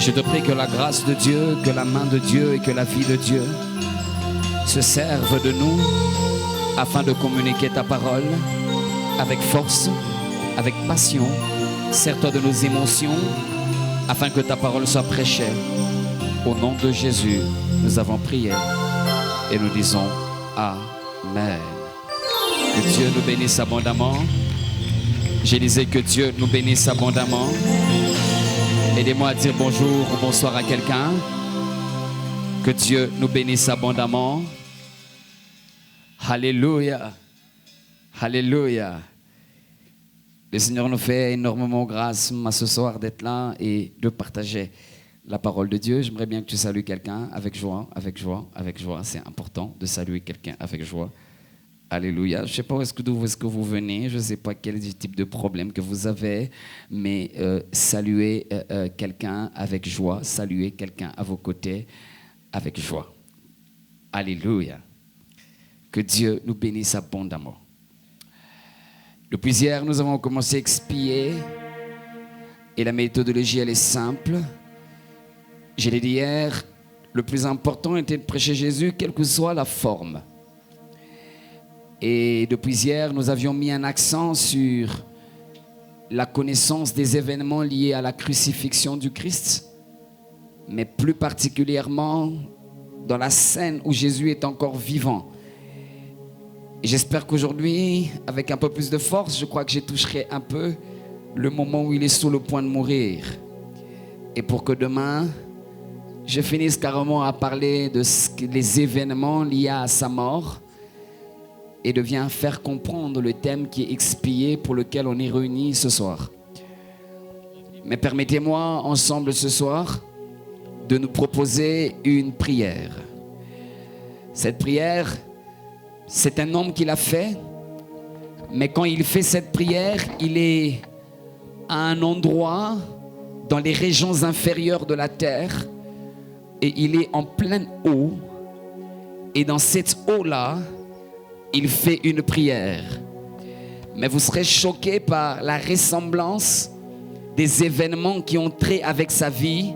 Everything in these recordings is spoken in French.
Je te prie que la grâce de Dieu, que la main de Dieu et que la vie de Dieu se servent de nous afin de communiquer ta parole avec force, avec passion. Sers-toi de nos émotions afin que ta parole soit prêchée. Au nom de Jésus, nous avons prié et nous disons Amen. Que Dieu nous bénisse abondamment. Je disais que Dieu nous bénisse abondamment. Aidez-moi à dire bonjour ou bonsoir à quelqu'un. Que Dieu nous bénisse abondamment. Alléluia. Alléluia. Le Seigneur nous fait énormément grâce ce soir d'être là et de partager la parole de Dieu. J'aimerais bien que tu salues quelqu'un avec joie, avec joie, avec joie. C'est important de saluer quelqu'un avec joie. Alléluia. Je ne sais pas d'où est-ce que vous venez, je ne sais pas quel type de problème que vous avez, mais saluez quelqu'un avec joie, saluez quelqu'un à vos côtés avec joie. Alléluia. Que Dieu nous bénisse abondamment. Depuis hier, nous avons commencé à expier et la méthodologie, elle est simple. Je l'ai dit hier, le plus important était de prêcher Jésus, quelle que soit la forme. Et depuis hier, nous avions mis un accent sur la connaissance des événements liés à la crucifixion du Christ, mais plus particulièrement dans la scène où Jésus est encore vivant. Et j'espère qu'aujourd'hui, avec un peu plus de force, je crois que je toucherai un peu le moment où il est sur le point de mourir. Et pour que demain, je finisse carrément à parler des événements liés à sa mort, et de bien faire comprendre le thème qui est expié pour lequel on est réunis ce soir. Mais permettez-moi ensemble ce soir de nous proposer une prière. Cette prière, c'est un homme qui l'a fait, mais quand il fait cette prière, il est à un endroit dans les régions inférieures de la terre et il est en pleine eau, et dans cette eau-là, il fait une prière. Mais vous serez choqués par la ressemblance des événements qui ont trait avec sa vie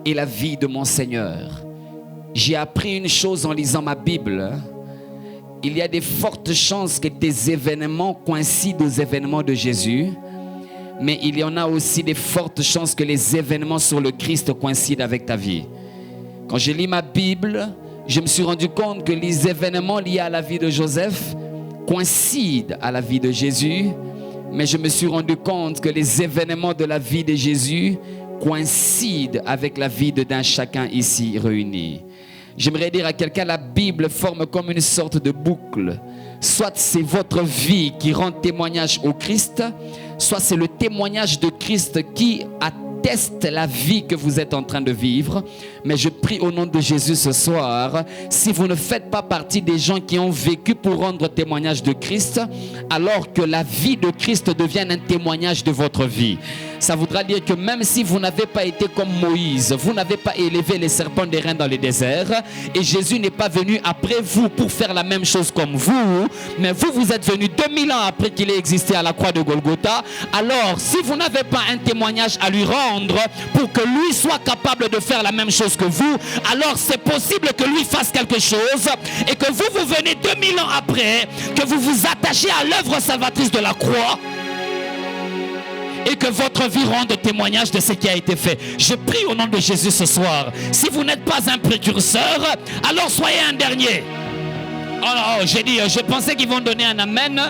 et la vie de mon Seigneur. J'ai appris une chose en lisant ma Bible. Il y a de fortes chances que des événements coïncident aux événements de Jésus, mais il y en a aussi de fortes chances que les événements sur le Christ coïncident avec ta vie. Quand je lis ma Bible, je me suis rendu compte que les événements liés à la vie de Joseph coïncident à la vie de Jésus, mais je me suis rendu compte que les événements de la vie de Jésus coïncident avec la vie d'un chacun ici réuni. J'aimerais dire à quelqu'un, la Bible forme comme une sorte de boucle. Soit c'est votre vie qui rend témoignage au Christ, soit c'est le témoignage de Christ qui atteste la vie que vous êtes en train de vivre. Mais je prie au nom de Jésus ce soir, si vous ne faites pas partie des gens qui ont vécu pour rendre témoignage de Christ, alors que la vie de Christ devienne un témoignage de votre vie. Ça voudra dire que même si vous n'avez pas été comme Moïse, vous n'avez pas élevé les serpents des reins dans le désert, et Jésus n'est pas venu après vous pour faire la même chose comme vous, mais vous êtes venu 2000 ans après qu'il ait existé à la croix de Golgotha. Alors si vous n'avez pas un témoignage à lui rendre pour que lui soit capable de faire la même chose que vous, alors c'est possible que lui fasse quelque chose et que vous venez 2000 ans après, que vous vous attachez à l'œuvre salvatrice de la croix et que votre vie rende témoignage de ce qui a été fait. Je prie au nom de Jésus ce soir, si vous n'êtes pas un précurseur, alors soyez un dernier. Oh, j'ai dit, je pensais qu'ils vont donner un amen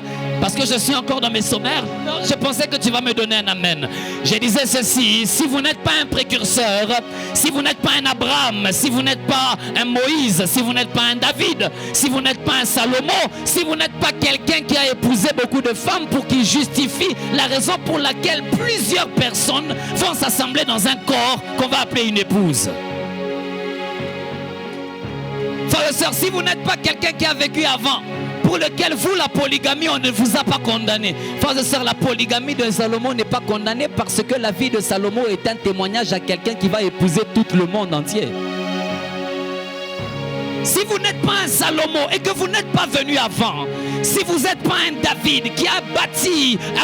parce que je suis encore dans mes sommaires. Non, je pensais que tu vas me donner un amen. Je disais ceci, si vous n'êtes pas un précurseur, si vous n'êtes pas un Abraham, si vous n'êtes pas un Moïse, si vous n'êtes pas un David, si vous n'êtes pas un Salomon, si vous n'êtes pas quelqu'un qui a épousé beaucoup de femmes pour qu'il justifie la raison pour laquelle plusieurs personnes vont s'assembler dans un corps qu'on va appeler une épouse. Frères et sœurs, si vous n'êtes pas quelqu'un qui a vécu avant, pour lequel vous, la polygamie, on ne vous a pas condamné. Frères et sœurs, la polygamie de Salomon n'est pas condamnée parce que la vie de Salomon est un témoignage à quelqu'un qui va épouser tout le monde entier. Si vous n'êtes pas un Salomon et que vous n'êtes pas venu avant, si vous n'êtes pas un David qui a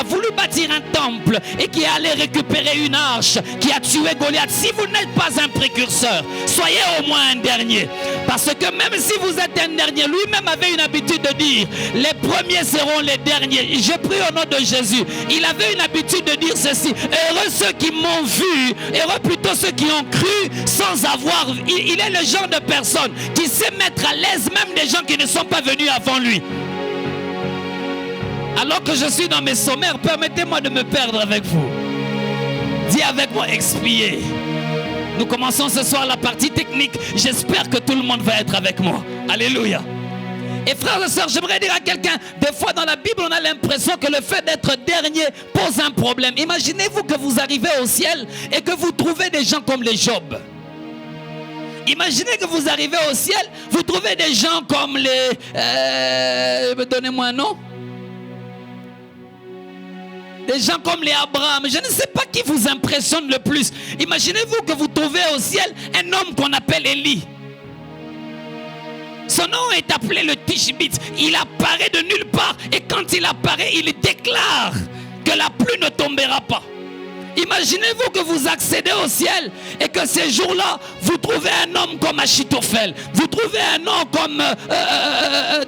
voulu bâtir un temple et qui est allé récupérer une arche, qui a tué Goliath, si vous n'êtes pas un précurseur, soyez au moins un dernier. Parce que même si vous êtes un dernier, lui-même avait une habitude de dire, les premiers seront les derniers. Je prie au nom de Jésus. Il avait une habitude de dire ceci, heureux ceux qui m'ont vu, heureux plutôt ceux qui ont cru sans avoir. Il est le genre de personne qui sait mettre à l'aise même des gens qui ne sont pas venus avant lui. Alors que je suis dans mes sommaires, permettez-moi de me perdre avec vous. Dis avec moi, expier. Nous commençons ce soir la partie technique. J'espère que tout le monde va être avec moi. Alléluia. Et frères et sœurs, j'aimerais dire à quelqu'un, des fois dans la Bible, on a l'impression que le fait d'être dernier pose un problème. Imaginez-vous que vous arrivez au ciel et que vous trouvez des gens comme les Job. Imaginez que vous arrivez au ciel, vous trouvez des gens comme les... donnez-moi un nom. Des gens comme les Abraham. Je ne sais pas qui vous impressionne le plus. Imaginez-vous que vous trouvez au ciel un homme qu'on appelle Élie. Son nom est appelé le Tishbite. Il apparaît de nulle part. Et quand il apparaît, il déclare que la pluie ne tombera pas. Imaginez-vous que vous accédez au ciel et que ces jours-là, vous trouvez un homme comme Achitophel. Vous trouvez un nom comme...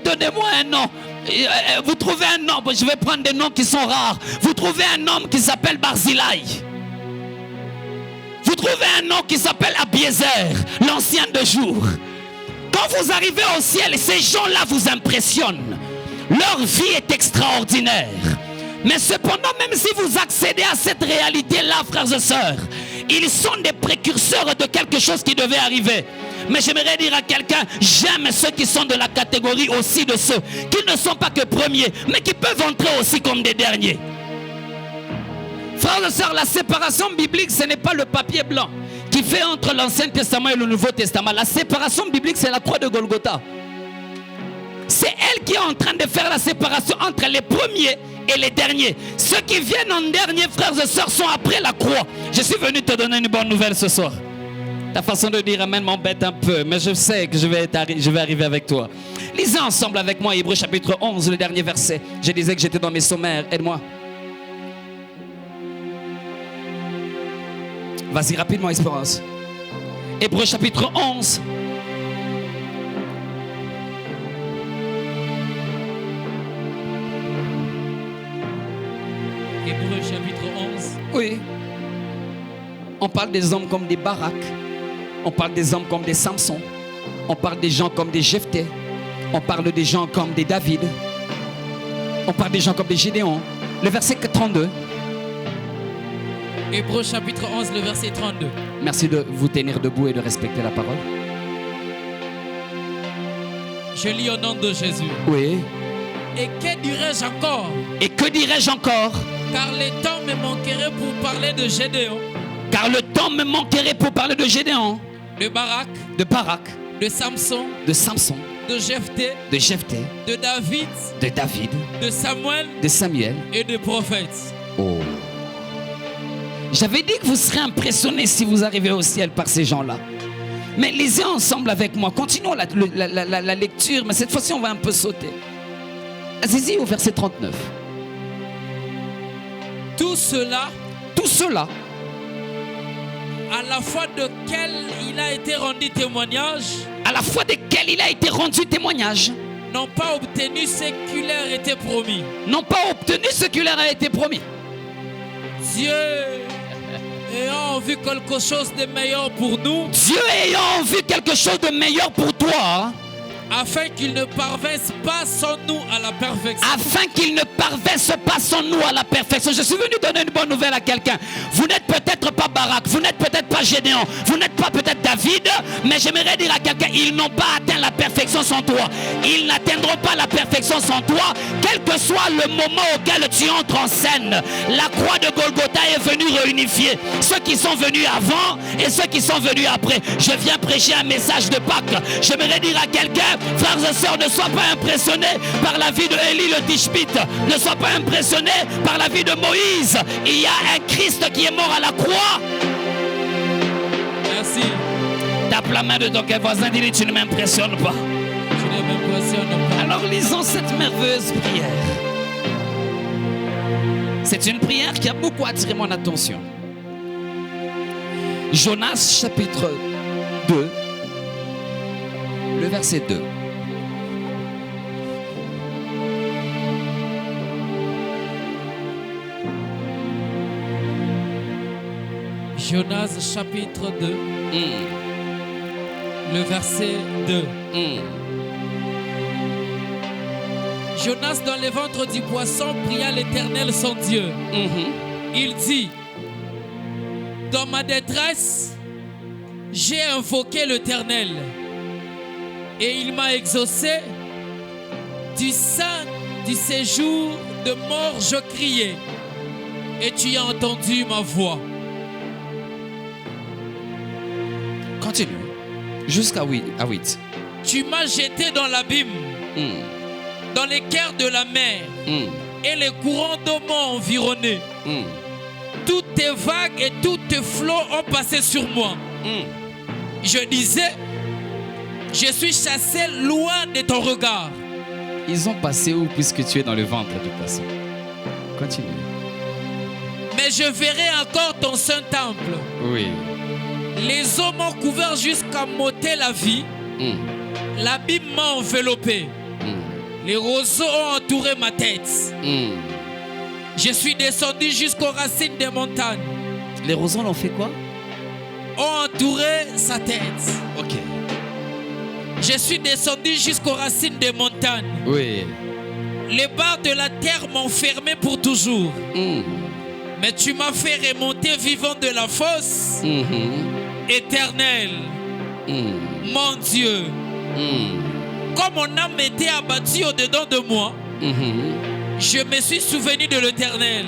donnez-moi un nom. Vous trouvez un nom, je vais prendre des noms qui sont rares. Vous trouvez un homme qui s'appelle Barzillai. Vous trouvez un nom qui s'appelle Abiezer, l'ancien de jour. Quand vous arrivez au ciel, ces gens-là vous impressionnent. Leur vie est extraordinaire. Mais cependant, même si vous accédez à cette réalité-là, frères et sœurs, ils sont des précurseurs de quelque chose qui devait arriver. Mais j'aimerais dire à quelqu'un, j'aime ceux qui sont de la catégorie aussi de ceux qui ne sont pas que premiers, mais qui peuvent entrer aussi comme des derniers. Frères et sœurs, la séparation biblique, ce n'est pas le papier blanc qui fait entre l'Ancien Testament et le Nouveau Testament. La séparation biblique, c'est la croix de Golgotha. C'est elle qui est en train de faire la séparation entre les premiers et les derniers. Ceux qui viennent en dernier, frères et sœurs, sont après la croix. Je suis venu te donner une bonne nouvelle ce soir. Ta façon de dire amen m'embête un peu, mais je sais que je vais arriver avec toi. Lisez ensemble avec moi Hébreux chapitre 11, le dernier verset. Je disais que j'étais dans mes sommaires, aide-moi. Vas-y rapidement, Espérance. Hébreux chapitre 11. Hébreux chapitre 11. Oui. On parle des hommes comme des Barak. On parle des hommes comme des Samson. On parle des gens comme des Jephthé. On parle des gens comme des David. On parle des gens comme des Gédéon. Le verset 32. Hébreux chapitre 11, le verset 32. Merci de vous tenir debout et de respecter la parole. Je lis au nom de Jésus. Oui. Et que dirais-je encore? Et que dirais-je encore? Car le temps me manquerait pour parler de Gédéon. Car le temps me manquerait pour parler de Gédéon. De Barak. De Barak. De Samson. De Samson. De Jephthé. De Jephthé. De David. De David. De Samuel. De Samuel. Et de prophètes. Oh. J'avais dit que vous serez impressionnés si vous arrivez au ciel par ces gens-là. Mais lisez ensemble avec moi. Continuons la lecture, mais cette fois-ci, on va un peu sauter. Allez-y au verset 39. Tout cela, à la fois desquels il a été rendu témoignage, n'ont pas obtenu ce qui leur était promis. Dieu ayant vu quelque chose de meilleur pour nous, afin qu'il ne parvesse pas sans nous à la perfection. Je suis venu donner une bonne nouvelle à quelqu'un. Vous n'êtes peut-être pas Barak, vous n'êtes peut-être pas Gédéon, vous n'êtes pas peut-être David, mais j'aimerais dire à quelqu'un, ils n'ont pas atteint la perfection sans toi. Ils n'atteindront pas la perfection sans toi, quel que soit le moment auquel tu entres en scène. La croix de Golgotha est venue réunifier ceux qui sont venus avant et ceux qui sont venus après. Je viens prêcher un message de Pâques. J'aimerais dire à quelqu'un, frères et sœurs, ne sois pas impressionné par la vie de Élie le Tishbite. Ne sois pas impressionné par la vie de Moïse. Il y a un Christ qui est mort à la croix. Merci. la main de ton voisin, dis-lui, tu ne m'impressionnes pas. Tu ne m'impressionnes pas. Alors lisons cette merveilleuse prière. C'est une prière qui a beaucoup attiré mon attention. Jonas chapitre 2, le verset 2. Jonas chapitre 2, le verset 2. Jonas dans le ventre du poisson pria l'Éternel son Dieu. Il dit, dans ma détresse, j'ai invoqué l'Éternel et il m'a exaucé. Du sein du séjour de mort je criais et tu as entendu ma voix. Continue. Jusqu'à 8. Tu m'as jeté dans l'abîme, dans l'équerre de la mer, et les courants d'eau m'ont environné. Toutes tes vagues et tous tes flots ont passé sur moi. Je disais, je suis chassé loin de ton regard. Ils ont passé où puisque tu es dans le ventre du poisson? Continue. Mais je verrai encore ton saint temple. Oui. Les eaux m'ont couvert jusqu'à m'ôter la vie. L'abîme m'a enveloppé. Les roseaux ont entouré ma tête. Je suis descendu jusqu'aux racines des montagnes. Les roseaux l'ont fait quoi? Ont entouré sa tête. Ok. Je suis descendu jusqu'aux racines des montagnes. Oui. Les barres de la terre m'ont fermé pour toujours. Mais tu m'as fait remonter vivant de la fosse. Éternel, mon Dieu, comme mon âme était abattue au-dedans de moi, je me suis souvenu de l'Éternel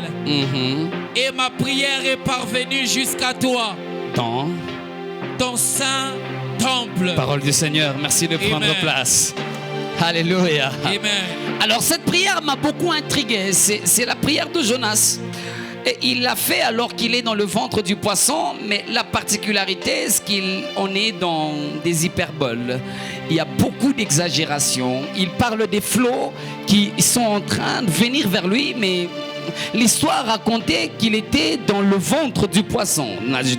et ma prière est parvenue jusqu'à toi, ton saint temple. Parole du Seigneur, merci de prendre place. Alléluia. Amen. Alors cette prière m'a beaucoup intrigué. C'est la prière de Jonas. Et il l'a fait alors qu'il est dans le ventre du poisson, mais la particularité, c'est qu'on est dans des hyperboles. Il y a beaucoup d'exagération. Il parle des flots qui sont en train de venir vers lui, mais l'histoire racontait qu'il était dans le ventre du poisson.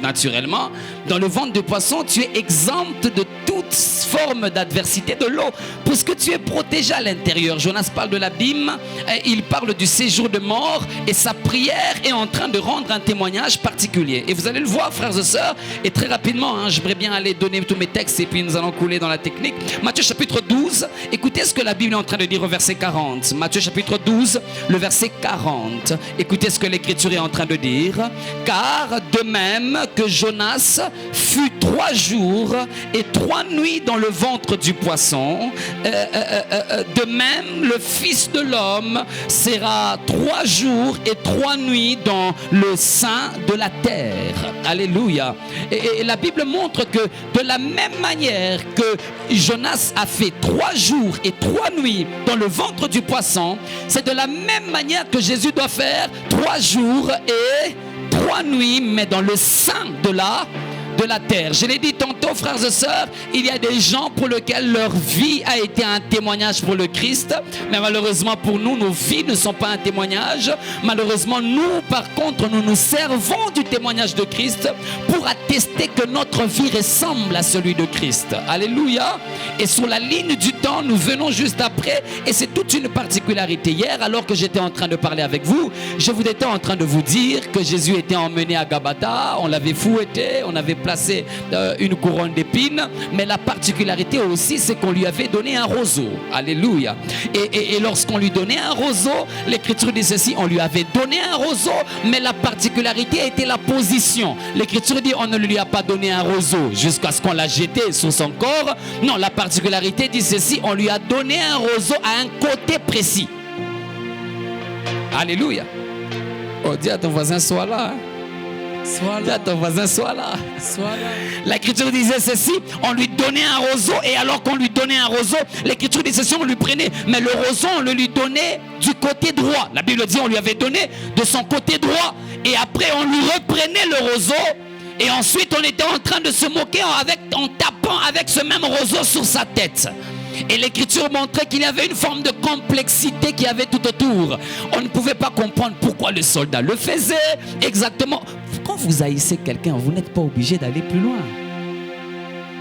Naturellement, dans le ventre du poisson, tu es exempt de toute forme d'adversité de l'eau, puisque tu es protégé à l'intérieur. Jonas parle de l'abîme, il parle du séjour de mort, et sa prière est en train de rendre un témoignage particulier. Et vous allez le voir, frères et sœurs, et très rapidement, j'aimerais bien aller donner tous mes textes, et puis nous allons couler dans la technique. Matthieu chapitre 12, écoutez ce que la Bible est en train de dire au verset 40. Matthieu chapitre 12, le verset 40. Écoutez ce que l'Écriture est en train de dire. Car de même que Jonas fut 3 jours et 3 nuits dans le ventre du poisson, de même le Fils de l'homme sera 3 jours et 3 nuits dans le sein de la terre. Alléluia. Et la Bible montre que de la même manière que Jonas a fait 3 jours et 3 nuits dans le ventre du poisson, c'est de la même manière que Jésus doit faire 3 jours et 3 nuits, mais dans le sein de la terre. Je l'ai dit tantôt, frères et sœurs, il y a des gens pour lesquels leur vie a été un témoignage pour le Christ, mais malheureusement pour nous, nos vies ne sont pas un témoignage. Malheureusement, nous, par contre, nous nous servons du témoignage de Christ pour attester que notre vie ressemble à celui de Christ. Alléluia. Et sur la ligne du temps, nous venons juste après, et c'est toute une particularité. Hier, alors que j'étais en train de parler avec vous, je vous étais en train de vous dire que Jésus était emmené à Gabata, on l'avait fouetté, on avait placé une couronne d'épines, mais la particularité aussi, c'est qu'on lui avait donné un roseau. Alléluia. Et lorsqu'on lui donnait un roseau, l'Écriture dit ceci, on lui avait donné un roseau, mais la particularité était la position. L'Écriture dit on ne lui a pas donné un roseau jusqu'à ce qu'on l'a jeté sur son corps. Non, la particularité dit ceci, on lui a donné un roseau à un côté précis. Alléluia. Oh, dis à ton voisin, sois là. Sois Dis là. à ton voisin, sois là. Sois là. L'Écriture disait ceci, on lui donnait un roseau, et alors qu'on lui donnait un roseau, l'Écriture disait ceci, on lui prenait, mais le roseau, on le lui donnait du côté droit. La Bible dit, on lui avait donné de son côté droit, et après on lui reprenait le roseau, et ensuite on était en train de se moquer en tapant serpent avec ce même roseau sur sa tête. Et l'écriture montrait qu'il y avait une forme de complexité qui avait tout autour. On ne pouvait pas comprendre pourquoi le soldat le faisait exactement. Quand vous haïssez quelqu'un, vous n'êtes pas obligé d'aller plus loin.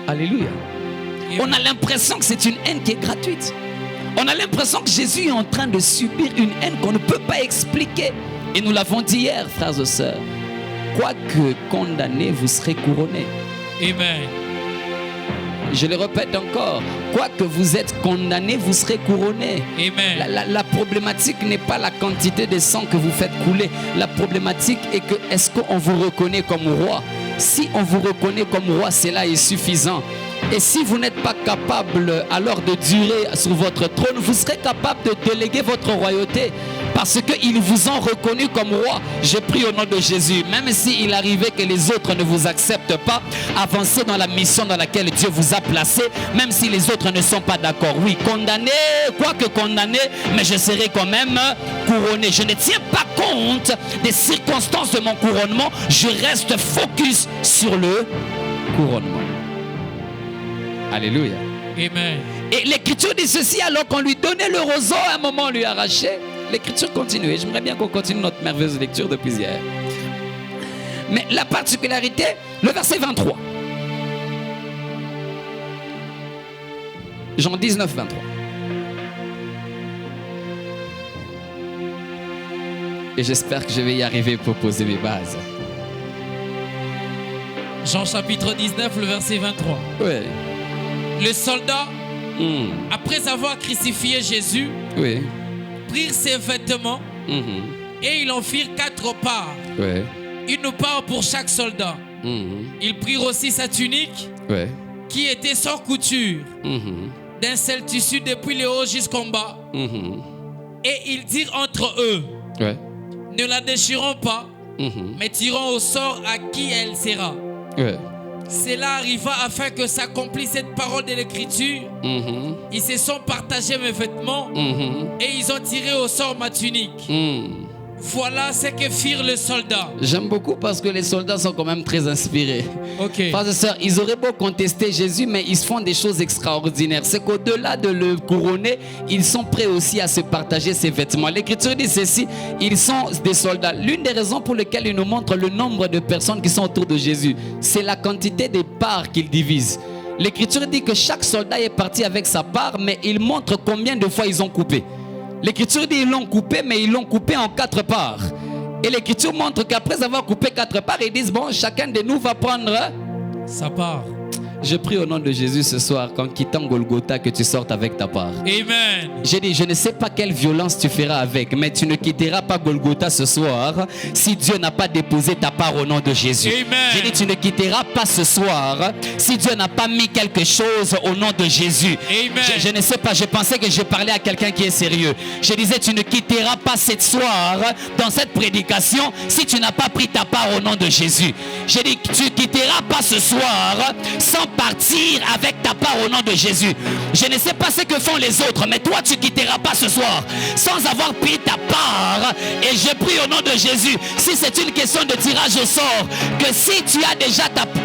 Alléluia. On a l'impression que c'est une haine qui est gratuite. On a l'impression que Jésus est en train de subir une haine qu'on ne peut pas expliquer. Et nous l'avons dit hier, frères et sœurs. Quoique condamné, vous serez couronné. Amen. Je le répète encore. Quoique vous êtes condamné, vous serez couronné. Amen. La problématique n'est pas la quantité de sang que vous faites couler. La problématique est que est-ce qu'on vous reconnaît comme roi? Si on vous reconnaît comme roi, cela est suffisant. Et si vous n'êtes pas capable alors de durer sur votre trône, vous serez capable de déléguer votre royauté. Parce qu'ils vous ont reconnu comme roi. Je prie au nom de Jésus. Même s'il arrivait que les autres ne vous acceptent pas, avancez dans la mission dans laquelle Dieu vous a placé. Même si les autres ne sont pas d'accord. Oui, condamné, quoique condamné, mais je serai quand même couronné. Je ne tiens pas compte des circonstances de mon couronnement. Je reste focus sur le couronnement. Alléluia. Amen. Et l'écriture dit ceci, alors qu'on lui donnait le roseau, à un moment on lui arrachait. L'écriture continue. J'aimerais bien qu'on continue notre merveilleuse lecture depuis hier. Mais la particularité, le verset 23. Jean 19, 23. Et j'espère que je vais y arriver pour poser mes bases. Jean chapitre 19, le verset 23. Oui. Le soldat, après avoir crucifié Jésus, Oui. prirent ses vêtements et ils en firent 4 parts. Oui. Une part pour chaque soldat. Ils prirent aussi sa tunique Oui. qui était sans couture, d'un seul tissu depuis le haut jusqu'en bas. Et ils dirent entre eux, Oui. ne la déchirons pas, mais tirons au sort à qui elle sera. Oui. Cela arriva afin que s'accomplisse cette parole de l'Écriture. Ils se sont partagés mes vêtements et ils ont tiré au sort ma tunique. Voilà ce que firent les soldats. J'aime beaucoup parce que les soldats sont quand même très inspirés. Ok. Frères et sœurs, ils auraient beau contester Jésus, mais ils font des choses extraordinaires. C'est qu'au-delà de le couronner, ils sont prêts aussi à se partager ses vêtements. L'Écriture dit ceci, ils sont des soldats. L'une des raisons pour lesquelles il nous montre le nombre de personnes qui sont autour de Jésus, c'est la quantité des parts qu'ils divisent. L'Écriture dit que chaque soldat est parti avec sa part, mais il montre combien de fois ils ont coupé. L'Écriture dit qu'ils l'ont coupé, mais ils l'ont coupé en 4 parts. Et l'Écriture montre qu'après avoir coupé 4 parts, ils disent, bon, chacun de nous va prendre sa part. Je prie au nom de Jésus ce soir, qu'en quittant Golgotha, que tu sortes avec ta part. Amen. J'ai dit, je ne sais pas quelle violence tu feras avec, mais tu ne quitteras pas Golgotha ce soir si Dieu n'a pas déposé ta part au nom de Jésus. Amen. J'ai dit, tu ne quitteras pas ce soir si Dieu n'a pas mis quelque chose au nom de Jésus. Amen. Je ne sais pas, je pensais que je parlais à quelqu'un qui est sérieux. Je disais, tu ne quitteras pas ce soir dans cette prédication si tu n'as pas pris ta part au nom de Jésus. J'ai dit, tu ne quitteras pas ce soir sans partir avec ta part au nom de Jésus. Je ne sais pas ce que font les autres, mais toi tu ne quitteras pas ce soir sans avoir pris ta part. Et je prie au nom de Jésus, si c'est une question de tirage au sort, que si tu as déjà ta part,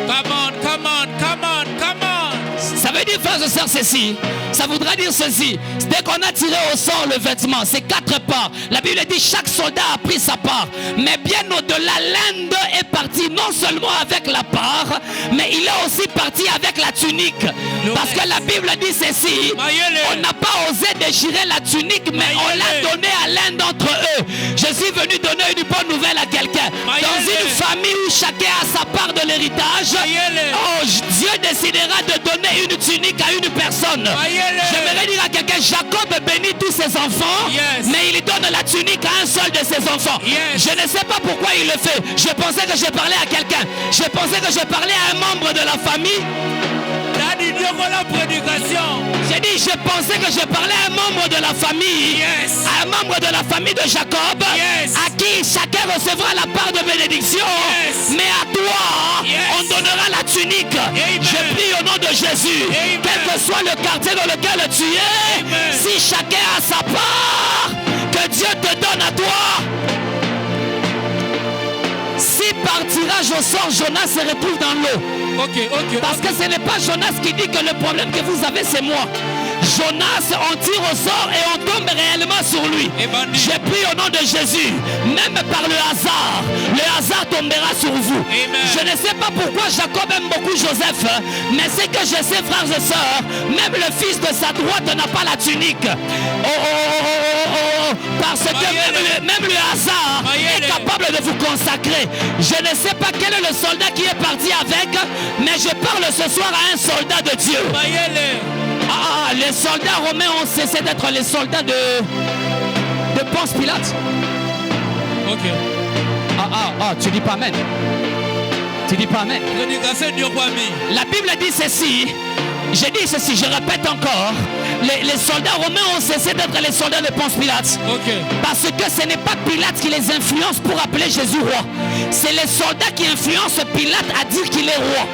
Come on, come on, come on, come on. ça veut dire, frères et sœurs, ceci. Ça voudra dire ceci. Dès qu'on a tiré au sort le vêtement, c'est 4 parts. La Bible dit chaque soldat a pris sa part. Mais bien au-delà, l'un d'eux est parti non seulement avec la part, mais il est aussi parti avec la tunique. Parce que la Bible dit ceci. On n'a pas osé déchirer la tunique, mais on l'a donné à l'un d'entre eux. Je suis venu donner une bonne nouvelle à quelqu'un. Dans une famille où chacun a sa part de l'héritage, oh, Dieu décidera de donner une tunique à une personne. J'aimerais dire à quelqu'un, Jacob bénit tous ses enfants, mais il donne la tunique à un seul de ses enfants. Je ne sais pas pourquoi il le fait. Je pensais que je parlais à quelqu'un. Je pensais que je parlais à un membre de la famille. J'ai dit, je pensais que je parlais à un membre de la famille, à un membre de la famille de Jacob, à qui chacun recevra la part de bénédiction, mais à toi, on donnera la tunique. Je prie au nom de Jésus, quel que soit le quartier dans lequel tu es, si chacun a sa part, que Dieu te donne à toi. Si parti tirage au sort, Jonas se retrouve dans l'eau. Parce que ce n'est pas Jonas qui dit que le problème que vous avez, c'est moi. Jonas, on tire au sort et on tombe réellement sur lui. J'ai pris au nom de Jésus, même par le hasard tombera sur vous. Amen. Je ne sais pas pourquoi Jacob aime beaucoup Joseph, mais c'est que je sais, frères et sœurs, même le fils de sa droite n'a pas la tunique. Parce que même le hasard est capable de vous consacrer. Je ne sais pas quel est le soldat qui est parti avec, mais je parle ce soir à un soldat de Dieu. Les soldats romains ont cessé d'être les soldats de Ponce Pilate. Tu dis pas amen. Tu dis pas amen. La Bible dit ceci. Je dis ceci, je répète encore. Les soldats romains ont cessé d'être les soldats de Ponce Pilate. Parce que ce n'est pas Pilate qui les influence pour appeler Jésus roi. C'est les soldats qui influencent Pilate à dire qu'il est roi.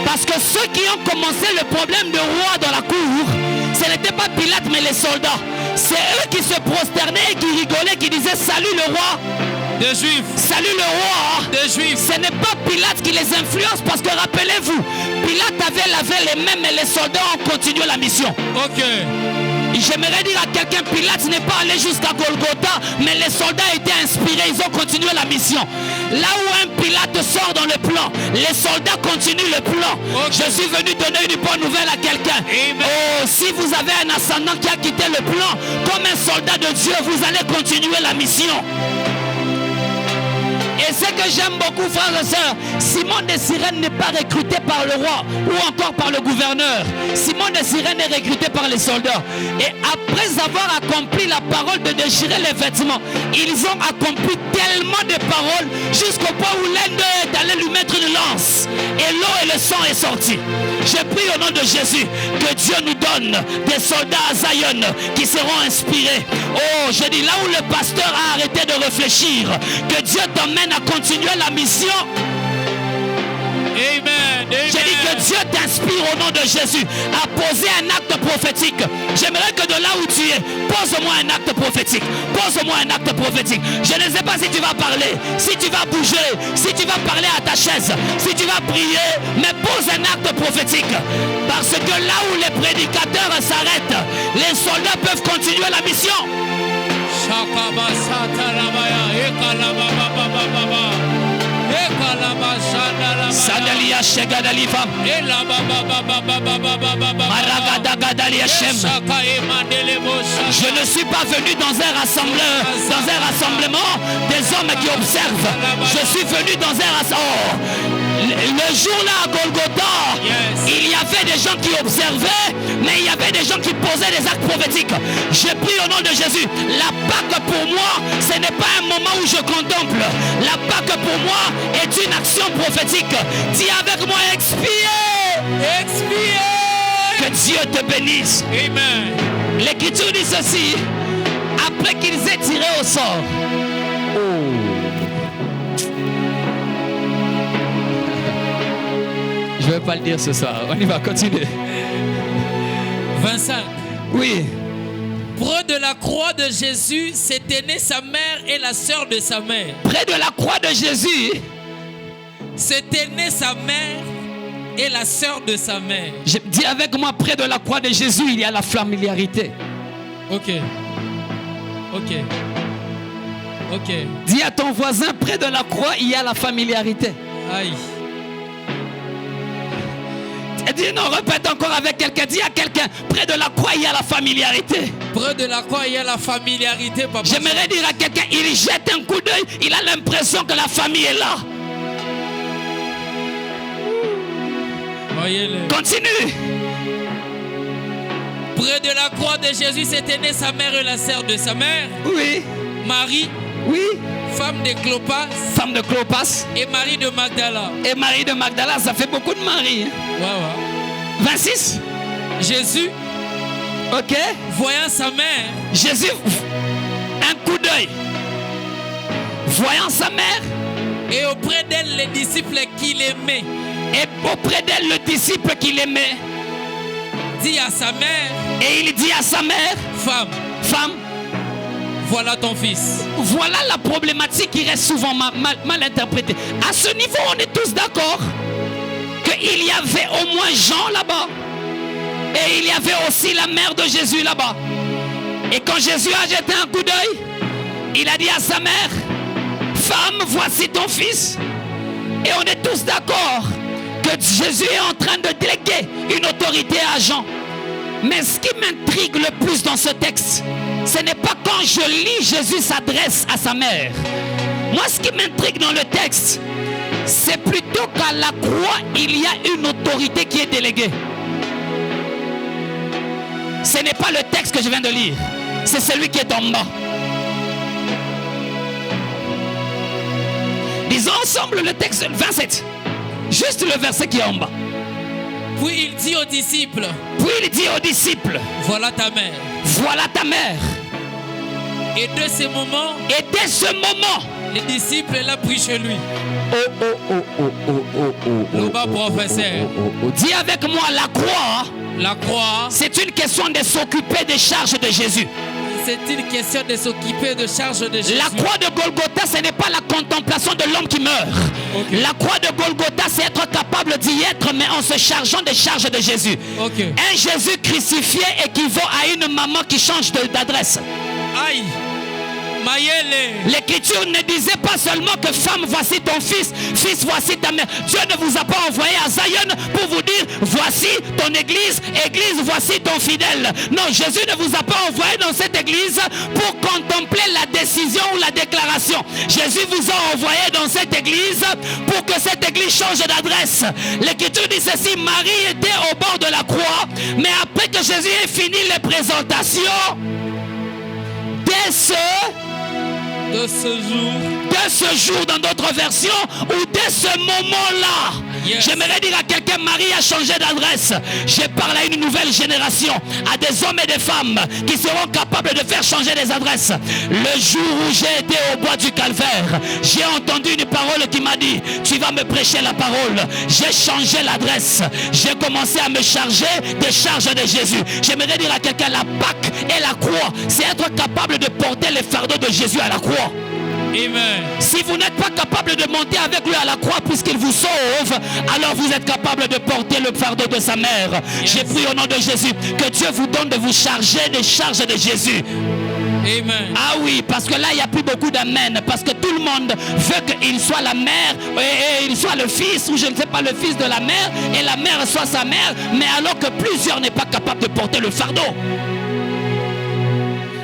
Parce que ceux qui ont commencé le problème de roi dans la cour, ce n'était pas Pilate mais les soldats. C'est eux qui se prosternaient et qui rigolaient, qui disaient salut le roi des Juifs. Salut le roi des Juifs. Ce n'est pas Pilate qui les influence parce que rappelez-vous, Pilate avait lavé les mêmes et les soldats ont continué la mission. J'aimerais dire à quelqu'un, Pilate n'est pas allé jusqu'à Golgotha, mais les soldats étaient inspirés, ils ont continué la mission. Là où un Pilate sort dans le plan, les soldats continuent le plan. Je suis venu donner une bonne nouvelle à quelqu'un. Si vous avez un ascendant qui a quitté le plan, comme un soldat de Dieu, vous allez continuer la mission. Et ce que j'aime beaucoup, frères et sœurs, Simon de Cyrène n'est pas recruté par le roi ou encore par le gouverneur. Simon de Cyrène est recruté par les soldats. Et après avoir accompli la parole de déchirer les vêtements, ils ont accompli tellement de paroles jusqu'au point où l'un d'eux est allé lui mettre une lance. Et l'eau et le sang est sorti. J'ai pris au nom de Jésus que Dieu nous donne des soldats à Zion qui seront inspirés. Je dis là où le pasteur a arrêté de réfléchir, que Dieu t'emmène à continuer la mission. Amen. J'ai dit que Dieu t'inspire au nom de Jésus à poser un acte prophétique. J'aimerais que de là où tu es, pose-moi un acte prophétique. Pose-moi un acte prophétique. Je ne sais pas si tu vas parler, si tu vas bouger, si tu vas parler à ta chaise, si tu vas prier, mais pose un acte prophétique. Parce que là où les prédicateurs s'arrêtent, les soldats peuvent continuer la mission. Sadalia Shegadalifa Je ne suis pas venu dans un rassemblement des hommes qui observent. Je suis venu dans un rassemblement. Le jour-là à Golgotha, il y avait des gens qui observaient, mais il y avait des gens qui posaient des actes prophétiques. J'ai pris au nom de Jésus. La Pâque pour moi, ce n'est pas un moment où je contemple. La Pâque pour moi est une action prophétique. Dis avec moi, expier. Expier. Que Dieu te bénisse. Amen. L'Écriture dit ceci. Après qu'ils aient tiré au sort. Je ne vais pas le dire ce soir. On y va continuer. 25. Oui. Près de la croix de Jésus s'était née sa mère et la sœur de sa mère. Près de la croix de Jésus s'était née sa mère et la sœur de sa mère. Je dis avec moi, près de la croix de Jésus, il y a la familiarité. Ok. Dis à ton voisin, près de la croix, il y a la familiarité. Aïe. Dis non, répète encore avec quelqu'un. Dis à quelqu'un, près de la croix, il y a la familiarité. Près de la croix, il y a la familiarité, papa. J'aimerais dire à quelqu'un, il jette un coup d'œil, il a l'impression que la famille est là. Voyez-le. Continue. Près de la croix de Jésus s'était née sa mère et la sœur de sa mère. Oui. Marie. Oui. Femme de Clopas. Femme de Clopas. Et Marie de Magdala. Et Marie de Magdala, ça fait beaucoup de Marie. Ouais. 26. Jésus. Ok. Voyant sa mère. Jésus, un coup d'œil. Voyant sa mère. Et auprès d'elle, les disciples qu'il aimait. Et auprès d'elle, le disciple qu'il aimait. Dit à sa mère. Et il dit à sa mère. Femme. Voilà ton fils. Voilà la problématique qui reste souvent mal interprétée. À ce niveau, on est tous d'accord qu'il y avait au moins Jean là-bas. Et il y avait aussi la mère de Jésus là-bas. Et quand Jésus a jeté un coup d'œil, il a dit à sa mère, femme, voici ton fils. Et on est tous d'accord que Jésus est en train de déléguer une autorité à Jean. Mais ce qui m'intrigue le plus dans ce texte, ce n'est pas quand je lis Jésus s'adresse à sa mère. Moi, ce qui m'intrigue dans le texte, c'est plutôt qu'à la croix, il y a une autorité qui est déléguée. Ce n'est pas le texte que je viens de lire, c'est celui qui est en bas. Lisons ensemble le texte 27. Juste le verset qui est en bas. Puis il dit aux disciples. Voilà ta mère. Voilà ta mère. Et dès ce moment. Les disciples l'ont pris chez lui. Le bas professeur. Dis avec moi, la croix. C'est une question de s'occuper des charges de Jésus. C'est une question de s'occuper de charges de Jésus. La croix de Golgotha, ce n'est pas la contemplation de l'homme qui meurt. Okay. La croix de Golgotha, c'est être capable d'y être, mais en se chargeant des charges de Jésus. Okay. Un Jésus crucifié équivaut à une maman qui change d'adresse. Aïe. L'écriture ne disait pas seulement que femme, voici ton fils, fils, voici ta mère. Dieu ne vous a pas envoyé à Zion pour vous dire, voici ton église, église, voici ton fidèle. Non, Jésus ne vous a pas envoyé dans cette église pour contempler la décision ou la déclaration. Jésus vous a envoyé dans cette église pour que cette église change d'adresse. L'écriture dit ceci, Marie était au bord de la croix, mais après que Jésus ait fini les présentations, de ce jour, dans d'autres versions, ou dès ce moment-là, j'aimerais dire à quelqu'un, Marie a changé d'adresse. J'ai parlé à une nouvelle génération, à des hommes et des femmes qui seront capables de faire changer des adresses. Le jour où j'ai été au bois du Calvaire, j'ai entendu une parole qui m'a dit, tu vas me prêcher la parole. J'ai changé l'adresse. J'ai commencé à me charger des charges de Jésus. J'aimerais dire à quelqu'un, la Pâque et la croix, c'est être capable de porter les fardeaux de Jésus à la croix. Amen. Si vous n'êtes pas capable de monter avec lui à la croix puisqu'il vous sauve, alors vous êtes capable de porter le fardeau de sa mère. J'ai prié au nom de Jésus que Dieu vous donne de vous charger des charges de Jésus. Amen. Ah oui, parce que là il n'y a plus beaucoup d'amen, parce que tout le monde veut qu'il soit la mère et il soit le fils, ou je ne sais pas, le fils de la mère, et la mère soit sa mère, mais alors que plusieurs n'est pas capable de porter le fardeau.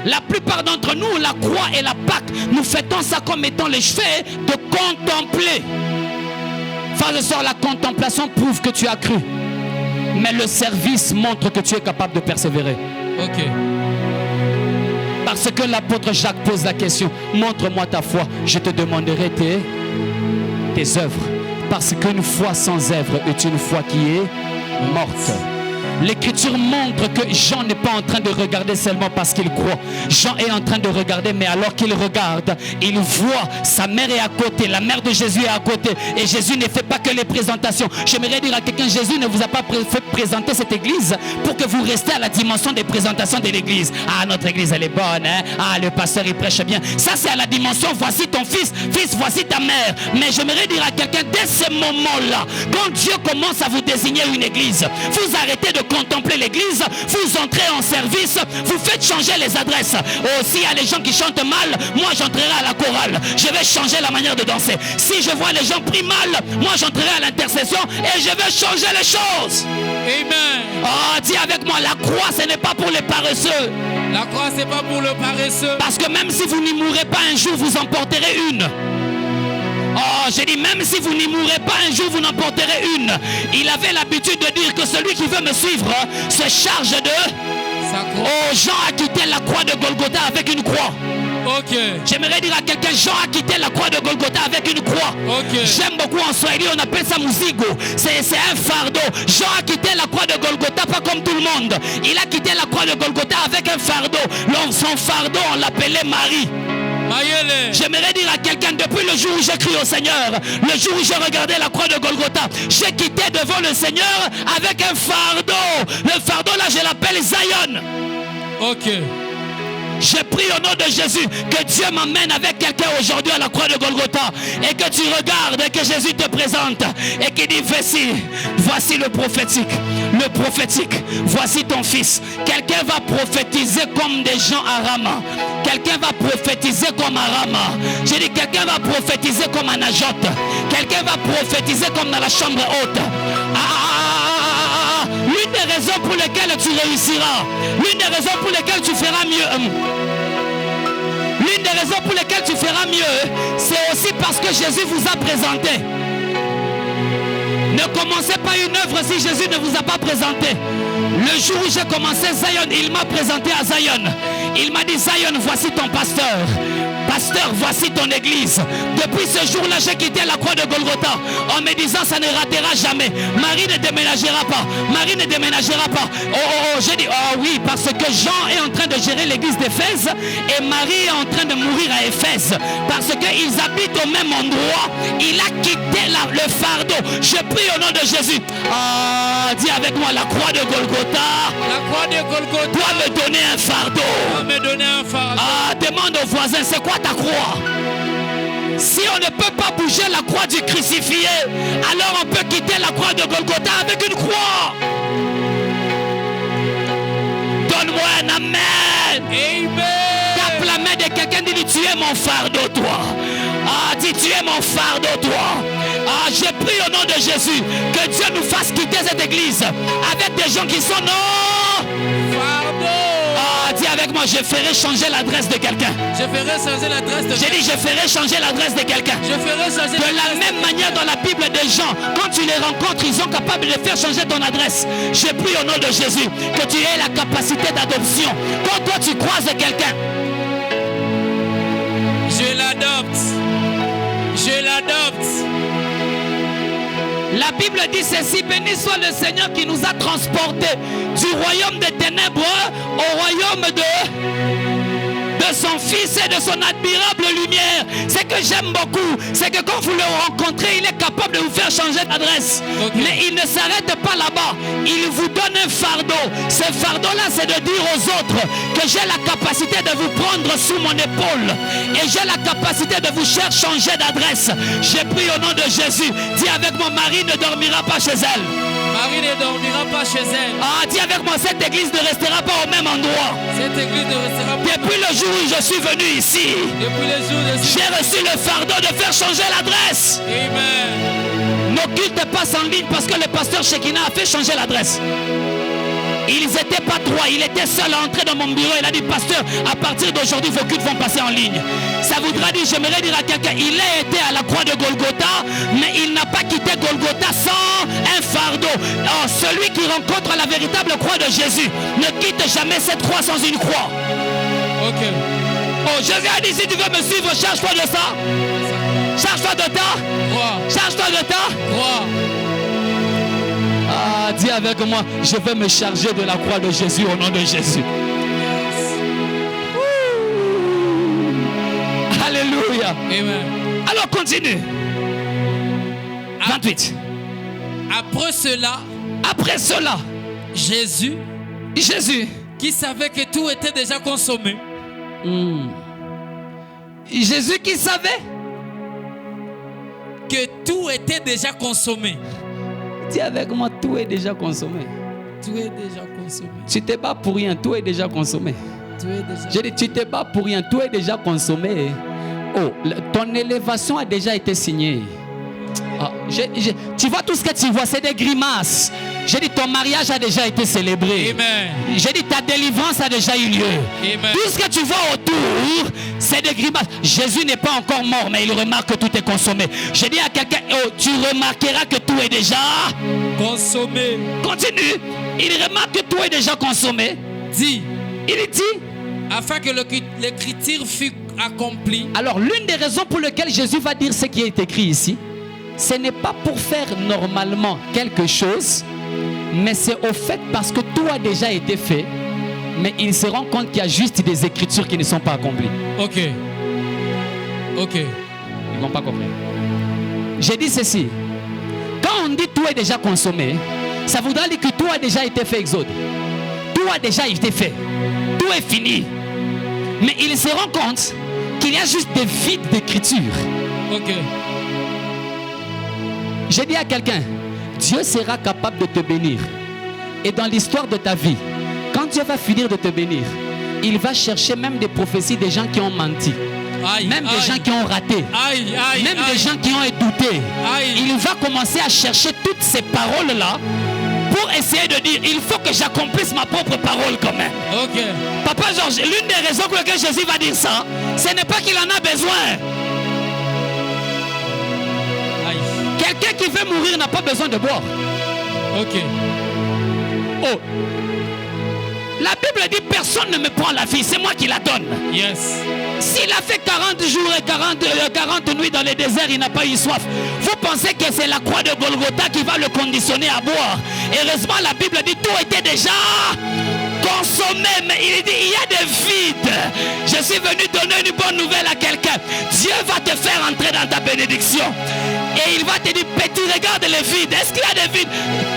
La plupart d'entre nous, la croix et la Pâque, nous fêtons ça comme étant les faits de contempler. Frères et sœurs, la contemplation prouve que tu as cru. Mais le service montre que tu es capable de persévérer. Ok. Parce que l'apôtre Jacques pose la question, montre-moi ta foi, je te demanderai tes œuvres. Parce qu'une foi sans œuvre est une foi qui est morte. L'écriture montre que Jean n'est pas en train de regarder seulement parce qu'il croit. Jean est en train de regarder, mais alors qu'il regarde, il voit sa mère est à côté, la mère de Jésus est à côté. Et Jésus ne fait pas que les présentations. J'aimerais dire à quelqu'un, Jésus ne vous a pas fait présenter cette église pour que vous restiez à la dimension des présentations de l'église. Ah, notre église elle est bonne, hein? Ah, le pasteur il prêche bien. Ça c'est à la dimension, voici ton fils, fils, voici ta mère. Mais j'aimerais dire à quelqu'un, dès ce moment-là, quand Dieu commence à vous désigner une église, vous arrêtez de contempler l'église, vous entrez en service, vous faites changer les adresses. S'il y a les gens qui chantent mal, moi j'entrerai à la chorale, je vais changer la manière de danser. Si je vois les gens prient mal, moi j'entrerai à l'intercession et je vais changer les choses. Amen. Oh, dis avec moi, la croix ce n'est pas pour les paresseux. La croix c'est pas pour le paresseux. Parce que même si vous n'y mourrez pas un jour, vous en porterez une. Oh, j'ai dit, même si vous n'y mourrez pas un jour, vous n'en porterez une. Il avait l'habitude de dire que celui qui veut me suivre se charge de... Oh, Jean a quitté la croix de Golgotha avec une croix. Ok. J'aimerais dire à quelqu'un, Jean a quitté la croix de Golgotha avec une croix. Ok. J'aime beaucoup en Swahili, on appelle ça musigo. C'est un fardeau. Jean a quitté la croix de Golgotha pas comme tout le monde. Il a quitté la croix de Golgotha avec un fardeau. Son fardeau, on l'appelait Marie. J'aimerais dire à quelqu'un, depuis le jour où j'ai crié au Seigneur, le jour où j'ai regardé la croix de Golgotha, j'ai quitté devant le Seigneur avec un fardeau. Le fardeau là, je l'appelle Zion. Ok. Je prie au nom de Jésus que Dieu m'emmène avec quelqu'un aujourd'hui à la croix de Golgotha et que tu regardes et que Jésus te présente et qu'il dit voici le prophétique, voici ton fils. Quelqu'un va prophétiser comme des gens à Rama. Quelqu'un va prophétiser comme à Rama. J'ai dit quelqu'un va prophétiser comme à Najot. Quelqu'un va prophétiser comme dans la chambre haute. L'une des raisons pour lesquelles tu réussiras, l'une des raisons pour lesquelles tu feras mieux, l'une des raisons pour lesquelles tu feras mieux, c'est aussi parce que Jésus vous a présenté. Ne commencez pas une œuvre si Jésus ne vous a pas présenté. Le jour où j'ai commencé Zion, il m'a présenté à Zion. Il m'a dit, Zion, voici ton pasteur. Pasteur, voici ton église. Depuis ce jour-là, j'ai quitté la croix de Golgotha en me disant, ça ne ratera jamais. Marie ne déménagera pas. Marie ne déménagera pas. J'ai dit, oh oui, parce que Jean est en train de gérer l'église d'Éphèse et Marie est en train de mourir à Éphèse. Parce qu'ils habitent au même endroit. Il a quitté le fardeau. Je prie au nom de Jésus. Dis avec moi, la croix de Golgotha. La croix de Golgotha doit me donner un fardeau. Doit me donner un fardeau. Demande aux voisins, c'est quoi ta croix? Si on ne peut pas bouger la croix du crucifié, alors on peut quitter la croix de Golgotha avec une croix. Donne-moi un amen. Amen. Tape la main de quelqu'un, dis tu es mon fardeau toi. Dis tu es mon fardeau toi. J'ai pris au nom de Jésus que Dieu nous fasse quitter cette église avec des gens qui sont non fardeau. Dis avec moi, je ferai changer l'adresse de quelqu'un. Je ferai changer l'adresse de quelqu'un. J'ai dit, je ferai changer l'adresse de quelqu'un. Je ferai changer de la même manière dans la Bible des gens, quand tu les rencontres, ils sont capables de faire changer ton adresse. Je prie au nom de Jésus que tu aies la capacité d'adoption. Quand toi tu croises quelqu'un, je l'adopte. Je l'adopte. La Bible dit ceci, béni soit le Seigneur qui nous a transportés du royaume des ténèbres au royaume de son Fils et de son admirable lumière. Ce que j'aime beaucoup, c'est que quand vous le rencontrez, il est capable de vous faire changer d'adresse. Okay. Mais il ne s'arrête pas là-bas. Il vous donne un fardeau. Ce fardeau-là, c'est de dire aux autres que j'ai la capacité de vous prendre sous mon épaule. Et j'ai la capacité de vous faire changer d'adresse. J'ai pris au nom de Jésus. Dis avec moi, Marie ne dormira pas chez elle. Marie ne dormira pas chez elle. Dis avec moi, cette église ne restera pas au même endroit. Cette église ne restera pas. Depuis le jour où je suis venu ici, j'ai reçu le fardeau de faire changer l'adresse. Amen. Nos cultes passent en ligne parce que le pasteur Shekinah a fait changer l'adresse. Ils n'étaient pas trois, il était seul à entrer dans mon bureau. Il a dit, pasteur, à partir d'aujourd'hui, vos cultes vont passer en ligne. Ça voudra dire, j'aimerais dire à quelqu'un, il a été à la croix de Golgotha, mais il n'a pas quitté Golgotha sans un fardeau. Celui qui rencontre la véritable croix de Jésus ne quitte jamais cette croix sans une croix. Ok. Je viens dire, si tu veux me suivre, charge-toi de ça. Charge-toi de ta croix. Charge-toi de ta croix. Dis avec moi, je vais me charger de la croix de Jésus au nom de Jésus. Alléluia. Amen. Alors continue. 28. Après cela, Jésus, qui savait que tout était déjà consommé. Jésus qui savait que tout était déjà consommé. Dis avec moi, tout est déjà consommé. Tout est déjà consommé. Tu te bats pour rien, tout est déjà consommé. Je dis, tu te bats pour rien, tout est déjà consommé. Ton élévation a déjà été signée. Tu vois tout ce que tu vois, c'est des grimaces. J'ai dit, ton mariage a déjà été célébré. Amen. J'ai dit, ta délivrance a déjà eu lieu. Amen. Tout ce que tu vois autour, c'est des grimaces. Jésus n'est pas encore mort, mais il remarque que tout est consommé. J'ai dit à quelqu'un, tu remarqueras que tout est déjà consommé. Continue. Il remarque que tout est déjà consommé. Dit. Il dit, afin que l'écriture fût accomplie. Alors, l'une des raisons pour lesquelles Jésus va dire ce qui est écrit ici, ce n'est pas pour faire normalement quelque chose, mais c'est au fait parce que tout a déjà été fait, mais il se rend compte qu'il y a juste des écritures qui ne sont pas accomplies. Ok. Ils n'ont pas compris. J'ai dit ceci. Quand on dit tout est déjà consommé, ça voudra dire que tout a déjà été fait, Exode. Tout a déjà été fait. Tout est fini. Mais il se rend compte qu'il y a juste des vides d'écriture. Ok. J'ai dit à quelqu'un, Dieu sera capable de te bénir. Et dans l'histoire de ta vie, quand Dieu va finir de te bénir, il va chercher même des prophéties des gens qui ont menti. Aïe, Même des aïe. gens qui ont raté. Aïe, aïe, Même aïe. des gens qui ont douté. Aïe. Il va commencer à chercher toutes ces paroles-là pour essayer de dire, il faut que j'accomplisse ma propre parole quand même. Ok. Papa Georges, l'une des raisons pour lesquelles Jésus va dire ça, ce n'est pas qu'il en a besoin. Aïe. Quelqu'un qui veut mourir n'a pas besoin de boire. Ok. Oh. La Bible dit, personne ne me prend la vie, c'est moi qui la donne. Yes. S'il a fait 40 jours et 40 nuits dans le désert, il n'a pas eu soif. Vous pensez que c'est la croix de Golgotha qui va le conditionner à boire? Heureusement, la Bible dit tout était déjà consommé. Mais il dit, il y a des vides. Je suis venu donner une bonne nouvelle à quelqu'un. Dieu va te faire entrer dans ta bénédiction. Et il va te dire, petit, regarde les vides. Est-ce qu'il y a des vides?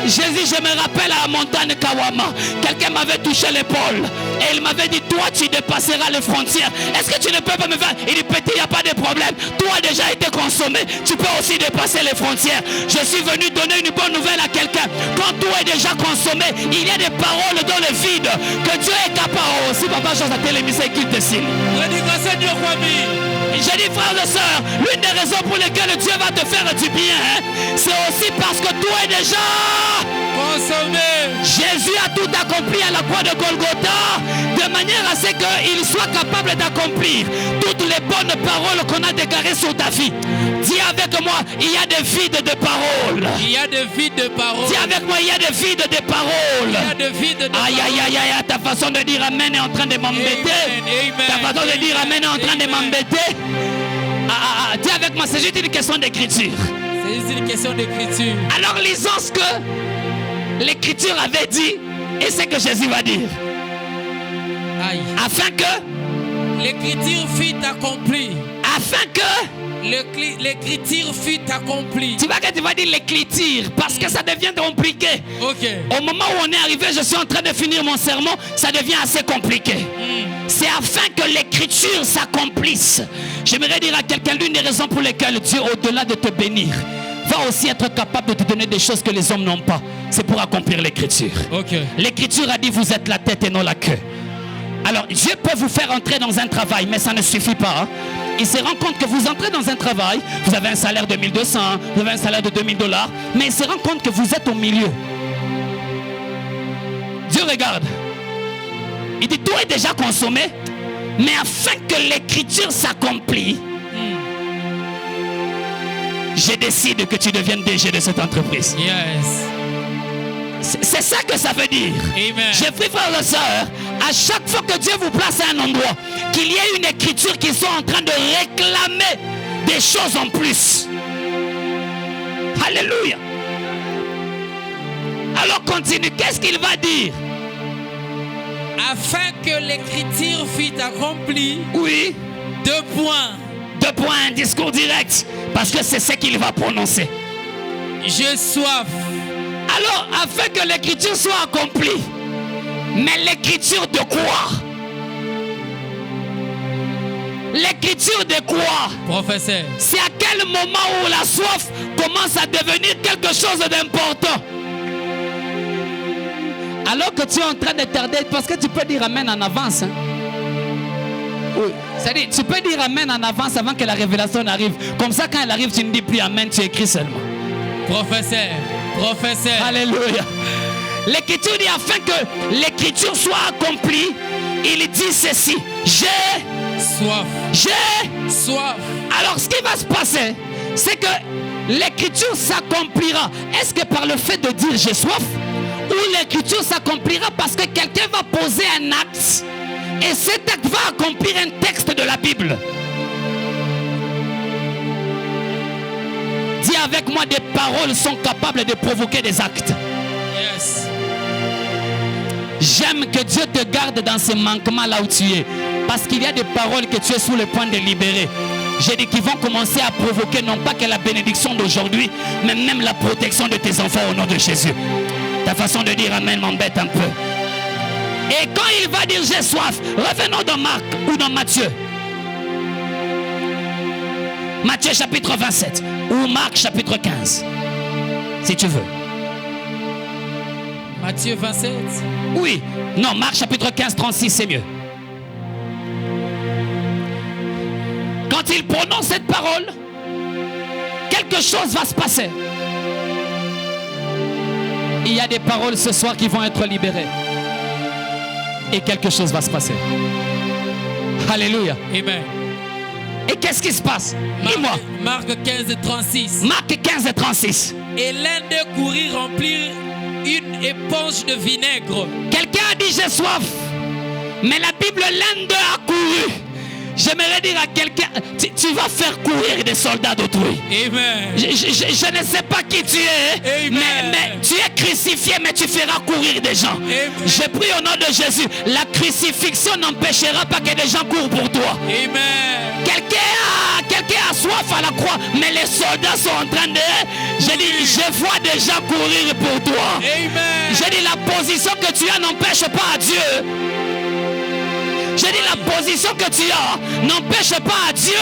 Jésus, je me rappelle à la montagne Kawama. Quelqu'un m'avait touché l'épaule. Et il m'avait dit, toi, tu dépasseras les frontières. Est-ce que tu ne peux pas me faire? Il dit, petit, il n'y a pas de problème. Tout a déjà été consommé. Tu peux aussi dépasser les frontières. Je suis venu donner une bonne nouvelle à quelqu'un. Quand tout est déjà consommé, il y a des paroles dans le vide que Dieu est capable. Si papa chose à téléviser qu'il te signe. J'ai dit, frères et sœurs, l'une des raisons pour lesquelles Dieu va te faire du bien, c'est aussi parce que tout est déjà consommé. Jésus a tout accompli à la croix de Golgotha, de manière à ce qu'il soit capable d'accomplir toutes les bonnes paroles qu'on a déclarées sur ta vie. Dis avec moi, il y a des vides de paroles. Il y a des vides de paroles. Dis avec moi, il y a des vides de paroles. Il y a des vides de Aïe, paroles. aïe, aïe, aïe, ta façon de dire amen est en train de m'embêter. Amen, Ta façon de dire amen est en train de amen. m'embêter. Dis avec moi, c'est juste une question d'écriture. C'est juste une question d'écriture. Alors lisons ce que l'écriture avait dit et ce que Jésus va dire. Aïe. Afin que, L'écriture fut accomplie. afin que, L'écriture fut accomplie. tu vois que tu vas dire l'écriture parce que ça devient compliqué. Ok. Au moment où on est arrivé, je suis en train de finir mon sermon, ça devient assez compliqué. C'est afin que l'écriture s'accomplisse. J'aimerais dire à quelqu'un, l'une des raisons pour lesquelles Dieu, au-delà de te bénir, va aussi être capable de te donner des choses que les hommes n'ont pas. C'est pour accomplir l'écriture. Ok. L'écriture a dit, vous êtes la tête et non la queue. Alors, Dieu peut vous faire entrer dans un travail, mais ça ne suffit pas. Il se rend compte que vous entrez dans un travail, vous avez un salaire de 1200, vous avez un salaire de $2000, mais il se rend compte que vous êtes au milieu. Dieu regarde. Il dit, tout est déjà consommé, mais afin que l'écriture s'accomplisse, je décide que tu deviennes DG de cette entreprise. Yes. C'est ça que ça veut dire. Amen. J'ai pris, frères et sœurs, à chaque fois que Dieu vous place à un endroit, qu'il y ait une écriture qui soit en train de réclamer des choses en plus. Alléluia. Alors continue. Qu'est-ce qu'il va dire? Afin que l'écriture fût accomplie. Oui. 2 points. 2 points, un discours direct. Parce que c'est ce qu'il va prononcer. J'ai soif. Alors, afin que l'écriture soit accomplie. Mais l'écriture de quoi? L'écriture de quoi? Professeur. C'est à quel moment où la soif commence à devenir quelque chose d'important? Alors que tu es en train de tarder, parce que tu peux dire amen en avance. Hein? Oui. C'est-à-dire, tu peux dire amen en avance avant que la révélation arrive. Comme ça, quand elle arrive, tu ne dis plus amen, tu écris seulement. Professeur. Professeur. Alléluia. L'écriture dit afin que l'écriture soit accomplie, il dit ceci. J'ai soif. J'ai soif. Alors ce qui va se passer, c'est que l'écriture s'accomplira. Est-ce que par le fait de dire j'ai soif, ou l'écriture s'accomplira parce que quelqu'un va poser un acte et cet acte va accomplir un texte de la Bible? Dis avec moi, des paroles sont capables de provoquer des actes. Yes. J'aime que Dieu te garde dans ces manquements là où tu es. Parce qu'il y a des paroles que tu es sur le point de libérer. J'ai dit qu'ils vont commencer à provoquer non pas que la bénédiction d'aujourd'hui, mais même la protection de tes enfants au nom de Jésus. Ta façon de dire amen m'embête un peu. Et quand il va dire j'ai soif, revenons dans Marc ou dans Matthieu. Matthieu chapitre 27 ou Marc chapitre 15, si tu veux. Matthieu 27. Oui, non, Marc chapitre 15, 36, c'est mieux. Quand il prononce cette parole, quelque chose va se passer. Il y a des paroles ce soir qui vont être libérées. Et quelque chose va se passer. Alléluia. Amen. Et qu'est-ce qui se passe? Dis-moi. Marc 15, 36. Marc 15, 36. Et l'un d'eux courut remplir une éponge de vinaigre. Quelqu'un a dit j'ai soif. Mais la Bible, l'un d'eux a couru. J'aimerais dire à quelqu'un, tu vas faire courir des soldats d'autrui. Amen. Je ne sais pas qui tu es, mais tu es crucifié, mais tu feras courir des gens. Amen. Je prie au nom de Jésus, la crucifixion n'empêchera pas que des gens courent pour toi. Amen. Quelqu'un a soif à la croix, mais les soldats sont en train de... Je vois des gens courir pour toi. Amen. Je dis, la position que tu as n'empêche pas à Dieu. Je dis, la position que tu as n'empêche pas à Dieu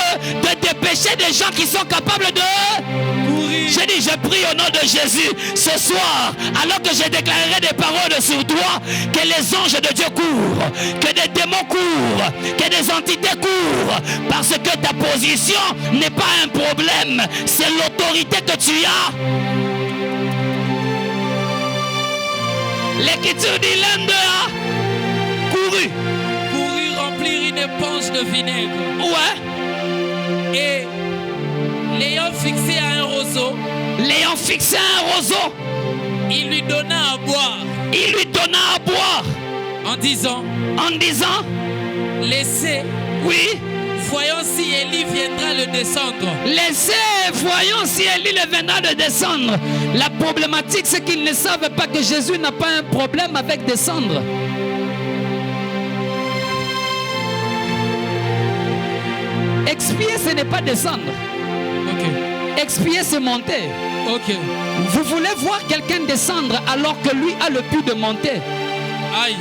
de dépêcher des gens qui sont capables de courir. Je dis, je prie au nom de Jésus ce soir, alors que je déclarerai des paroles sur toi, que les anges de Dieu courent, que des démons courent, que des entités courent, parce que ta position n'est pas un problème, c'est l'autorité que tu as. L'Écriture dit, l'un d'eux a couru. Une éponge de vinaigre. Ouais. Et l'ayant fixé à un roseau. L'ayant fixé à un roseau. Il lui donna à boire. Il lui donna à boire. En disant. Laissez. Oui. Voyons si Élie viendra le descendre. Laissez, voyons si Élie le viendra le descendre. La problématique, c'est qu'ils ne savent pas que Jésus n'a pas un problème avec descendre. Expier, ce n'est pas descendre. Okay. Expier, c'est monter. Okay. Vous voulez voir quelqu'un descendre alors que lui a le but de monter. Aïe.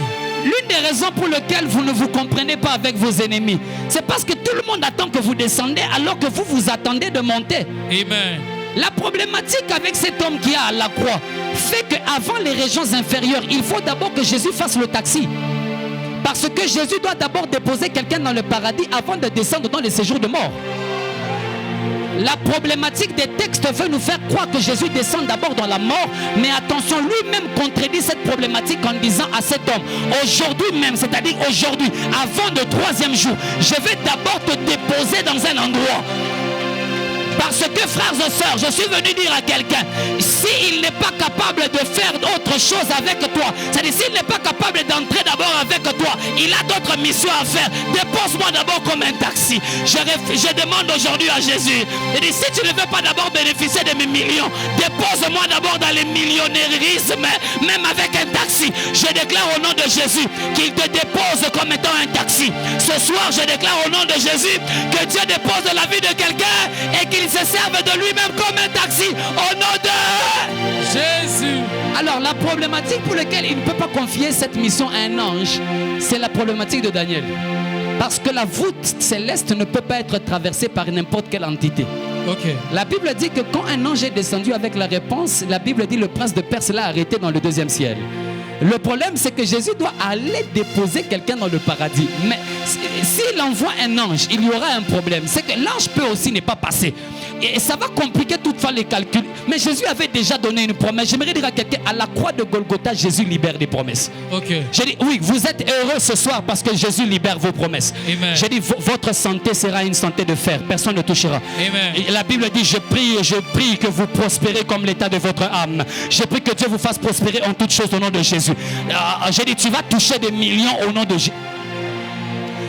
L'une des raisons pour lesquelles vous ne vous comprenez pas avec vos ennemis, c'est parce que tout le monde attend que vous descendez alors que vous attendez de monter. Amen. La problématique avec cet homme qui est à la croix fait qu'avant les régions inférieures, il faut d'abord que Jésus fasse le taxi. Parce que Jésus doit d'abord déposer quelqu'un dans le paradis avant de descendre dans les séjours de mort. La problématique des textes veut nous faire croire que Jésus descend d'abord dans la mort, mais attention, lui-même contredit cette problématique en disant à cet homme, aujourd'hui même, c'est-à-dire aujourd'hui, avant le 3e jour, je vais d'abord te déposer dans un endroit. Parce que, frères et sœurs, je suis venu dire à quelqu'un, s'il n'est pas capable de faire autre chose avec toi, c'est-à-dire s'il n'est pas capable d'entrer d'abord avec toi, il a d'autres missions à faire. Dépose-moi d'abord comme un taxi. Je demande aujourd'hui à Jésus, il dit, si tu ne veux pas d'abord bénéficier de mes millions, dépose-moi d'abord dans les millionairismes, même avec un taxi. Je déclare au nom de Jésus qu'il te dépose comme étant un taxi. Ce soir, je déclare au nom de Jésus que Dieu dépose dans la vie de quelqu'un et qu'il se serve de lui-même comme un taxi au nom de Jésus. Alors la problématique pour laquelle il ne peut pas confier cette mission à un ange, c'est la problématique de Daniel. Parce que la voûte céleste ne peut pas être traversée par n'importe quelle entité. Okay. La Bible dit que quand un ange est descendu avec la réponse, la Bible dit le prince de Perse l'a arrêté dans le 2e ciel. Le problème, c'est que Jésus doit aller déposer quelqu'un dans le paradis. Mais s'il envoie un ange, il y aura un problème. C'est que l'ange peut aussi ne pas passer. Et ça va compliquer toutefois les calculs. Mais Jésus avait déjà donné une promesse. J'aimerais dire à quelqu'un, à la croix de Golgotha, Jésus libère des promesses. Okay. J'ai dit, oui, vous êtes heureux ce soir parce que Jésus libère vos promesses. J'ai dit, votre santé sera une santé de fer. Personne ne touchera. Et la Bible dit, je prie que vous prospérez comme l'état de votre âme. Je prie que Dieu vous fasse prospérer en toutes choses au nom de Jésus. J'ai dit, tu vas toucher des millions au nom de Jésus.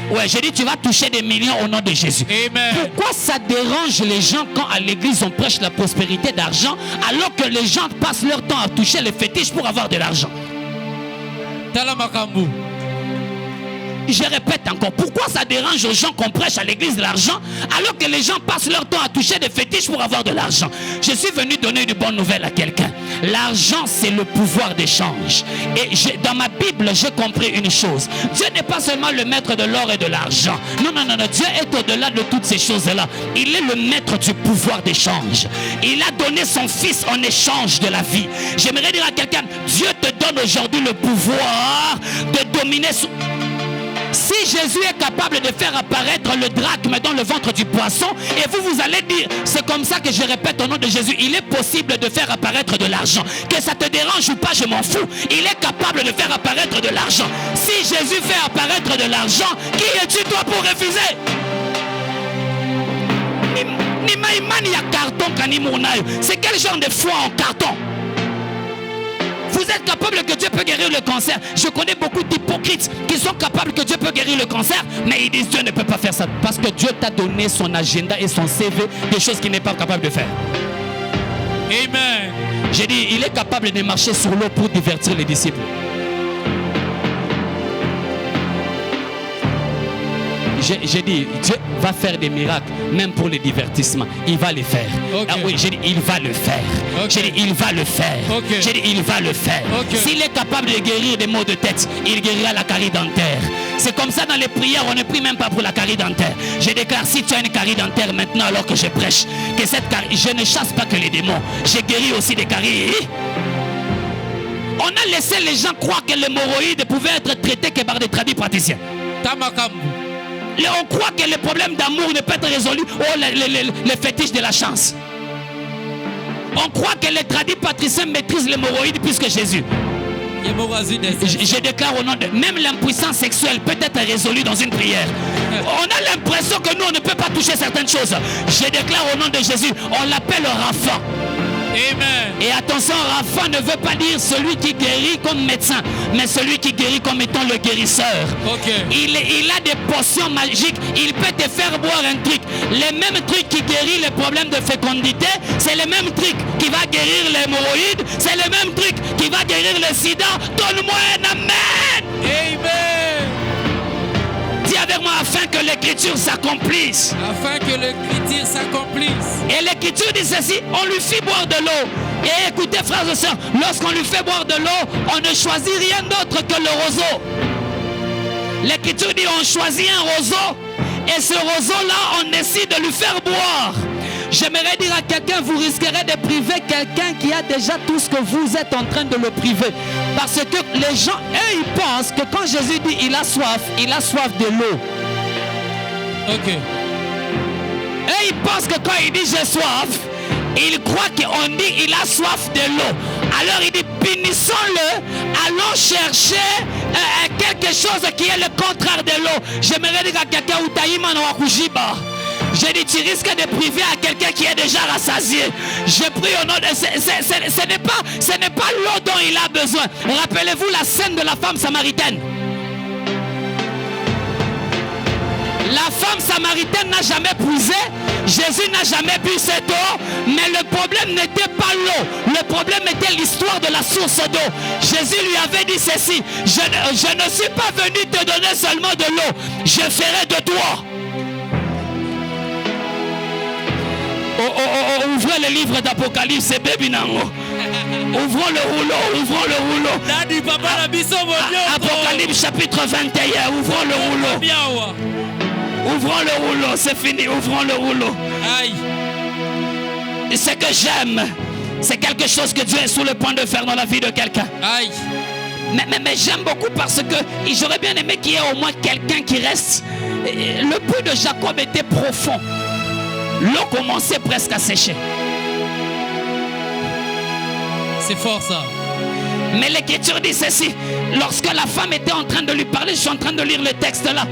Ouais, j'ai dit, tu vas toucher des millions au nom de Jésus. Amen. Pourquoi ça dérange les gens quand à l'église on prêche la prospérité d'argent alors que les gens passent leur temps à toucher les fétiches pour avoir de l'argent? Je répète encore, pourquoi ça dérange aux gens qu'on prêche à l'église de l'argent alors que les gens passent leur temps à toucher des fétiches pour avoir de l'argent? Je suis venu donner une bonne nouvelle à quelqu'un. L'argent, c'est le pouvoir d'échange. Et dans ma Bible, j'ai compris une chose. Dieu n'est pas seulement le maître de l'or et de l'argent. Non, non, non, non. Dieu est au-delà de toutes ces choses-là. Il est le maître du pouvoir d'échange. Il a donné son fils en échange de la vie. J'aimerais dire à quelqu'un, Dieu te donne aujourd'hui le pouvoir de dominer sur... Si Jésus est capable de faire apparaître le drachme dans le ventre du poisson, et vous allez dire, c'est comme ça que je répète au nom de Jésus, il est possible de faire apparaître de l'argent. Que ça te dérange ou pas, je m'en fous. Il est capable de faire apparaître de l'argent. Si Jésus fait apparaître de l'argent, qui es-tu toi pour refuser? C'est quel genre de foi en carton? Vous êtes capable que Dieu peut guérir le cancer. Je connais beaucoup d'hypocrites qui sont capables que Dieu peut guérir le cancer, mais ils disent Dieu ne peut pas faire ça parce que Dieu t'a donné son agenda et son CV, des choses qu'il n'est pas capable de faire. Amen. J'ai dit, il est capable de marcher sur l'eau pour divertir les disciples. J'ai dit, Dieu va faire des miracles, même pour les divertissements. Il va les faire. Okay. Ah oui, j'ai dit, il va le faire. Okay. J'ai dit, il va le faire. Okay. J'ai dit, il va le faire. Okay. S'il est capable de guérir des maux de tête, il guérira la carie dentaire. C'est comme ça dans les prières, on ne prie même pas pour la carie dentaire. Je déclare, si tu as une carie dentaire maintenant alors que je prêche, que cette carie, je ne chasse pas que les démons. Je guéris aussi des caries. On a laissé les gens croire que l'hémorroïde pouvait être traité que par des tradipraticiens. Tamakam. On croit que les problèmes d'amour ne peuvent être résolus. Oh, les fétiches de la chance. On croit que les tradipraticiens maîtrisent l'hémorroïde plus que Jésus. Je déclare au nom de... Même l'impuissance sexuelle peut être résolue dans une prière. On a l'impression que nous, on ne peut pas toucher certaines choses. Je déclare au nom de Jésus, on l'appelle Rapha. Amen. Et attention, Rapha ne veut pas dire celui qui guérit comme médecin, mais celui qui guérit comme étant le guérisseur. Okay. Il a des potions magiques. Il peut te faire boire un truc. Les mêmes trucs qui guérit les problèmes de fécondité, c'est les mêmes trucs qui va guérir l'hémorroïde, c'est les mêmes trucs qui va guérir le sida. Donne-moi un amen. Amen. Dis avec moi, afin que l'écriture s'accomplisse. Afin que l'écriture s'accomplisse. Et l'écriture dit ceci, on lui fit boire de l'eau. Et écoutez frères et sœurs, lorsqu'on lui fait boire de l'eau, on ne choisit rien d'autre que le roseau. L'écriture dit on choisit un roseau. Et ce roseau-là, on décide de lui faire boire. J'aimerais dire à quelqu'un, vous risquerez de priver quelqu'un qui a déjà tout ce que vous êtes en train de le priver. Parce que les gens, eux, ils pensent que quand Jésus dit il a soif de l'eau. Ok. Et ils pensent que quand il dit j'ai soif, il croit qu'on dit il a soif de l'eau. Alors il dit bénissons-le, allons chercher quelque chose qui est le contraire de l'eau. J'aimerais dire à quelqu'un Utaïma no Wakujiba. J'ai dit tu risques de priver à quelqu'un qui est déjà rassasié. Je prie au nom de... Ce n'est pas l'eau dont il a besoin. Rappelez-vous la scène de la femme samaritaine. La femme samaritaine n'a jamais puisé. Jésus n'a jamais bu cette eau. Mais le problème n'était pas l'eau. Le problème était l'histoire de la source d'eau. Jésus lui avait dit ceci. Je ne suis pas venu te donner seulement de l'eau. Je ferai de toi. Ouvrez le livre d'Apocalypse, c'est baby nango. Ouvrons le rouleau. Apocalypse chapitre 21, ouvrons le rouleau. Ouvrons le rouleau, c'est fini, ouvrons le rouleau. Aïe. Ce que j'aime, c'est quelque chose que Dieu est sur le point de faire dans la vie de quelqu'un. Aïe. Mais j'aime beaucoup parce que j'aurais bien aimé qu'il y ait au moins quelqu'un qui reste. Le puits de Jacob était profond. L'eau commençait presque à sécher. C'est fort ça. Mais l'écriture dit ceci. Lorsque la femme était en train de lui parler, je suis en train de lire le texte là.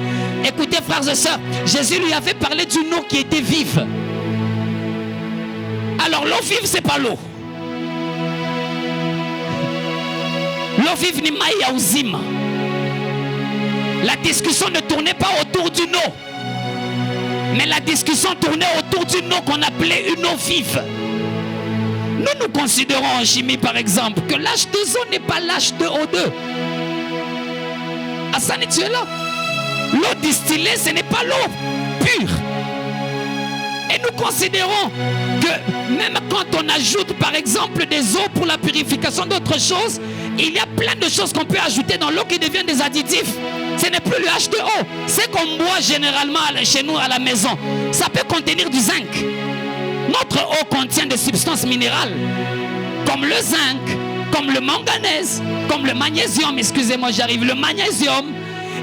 Écoutez frères et sœurs, Jésus lui avait parlé d'une eau qui était vive. Alors l'eau vive c'est pas l'eau. L'eau vive ni maïa uzima. La discussion ne tournait pas autour d'une eau. Mais la discussion tournait autour d'une eau qu'on appelait une eau vive. Nous considérons en chimie par exemple que l'H2O n'est pas l'H2O2. Hassan, tu es là? L'eau distillée, ce n'est pas l'eau pure. Et nous considérons que même quand on ajoute par exemple des eaux pour la purification d'autres choses, il y a plein de choses qu'on peut ajouter dans l'eau qui deviennent des additifs. Ce n'est plus le H2O. Ce qu'on boit généralement chez nous à la maison, ça peut contenir du zinc. Notre eau contient des substances minérales comme le zinc, comme le manganèse, comme le magnésium, excusez-moi j'arrive, le magnésium.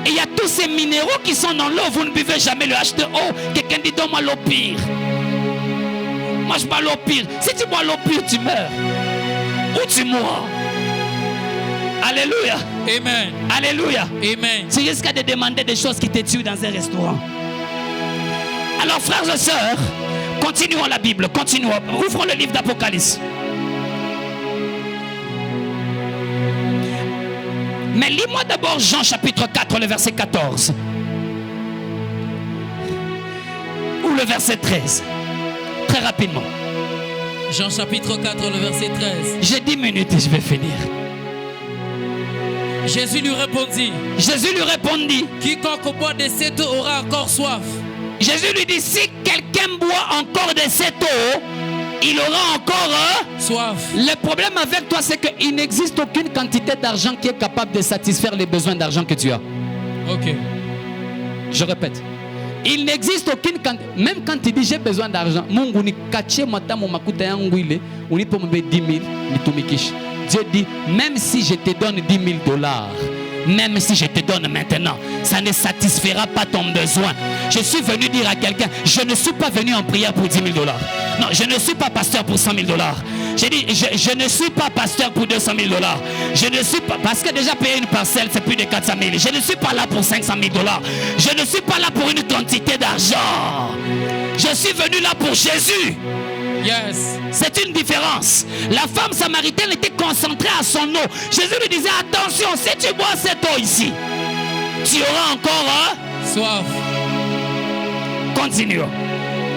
Et il y a tous ces minéraux qui sont dans l'eau. Vous ne buvez jamais le H2O. Quelqu'un dit donne-moi l'eau pure. Moi je bois l'eau pure. Si tu bois l'eau pure, tu meurs. Ou tu mourras. Alléluia. Amen. Alléluia. Amen. Tu risques de demander des choses qui te tuent dans un restaurant. Alors frères et sœurs, continuons la Bible. Continuons. Ouvrons le livre d'Apocalypse. Mais lis-moi d'abord Jean chapitre 4, le verset 14. Ou le verset 13. Très rapidement. Jean chapitre 4, le verset 13. J'ai 10 minutes et je vais finir. Jésus lui répondit. Jésus lui répondit. Quiconque boit de cette eau aura encore soif. Jésus lui dit, si quelqu'un boit encore de cette eau, il aura encore soif. Le problème avec toi, c'est qu'il n'existe aucune quantité d'argent qui est capable de satisfaire les besoins d'argent que tu as. Ok. Je répète. Il n'existe aucune quantité. Même quand tu dis j'ai besoin d'argent, Dieu dit, même si je te donne 10 000 dollars, même si je te donne maintenant, ça ne satisfera pas ton besoin. Je suis venu dire à quelqu'un, je ne suis pas venu en prière pour 10 000 dollars. Non, je ne suis pas pasteur pour 100 000 dollars. J'ai dit, je ne suis pas pasteur pour 200 000 dollars. Je ne suis pas, parce que déjà payer une parcelle, c'est plus de 400 000. Je ne suis pas là pour 500 000 dollars. Je ne suis pas là pour une quantité d'argent. Je suis venu là pour Jésus. Yes. C'est une différence. La femme samaritaine était concentrée à son eau. Jésus lui disait, attention, si tu bois cette eau ici, tu auras encore soif. Continuons.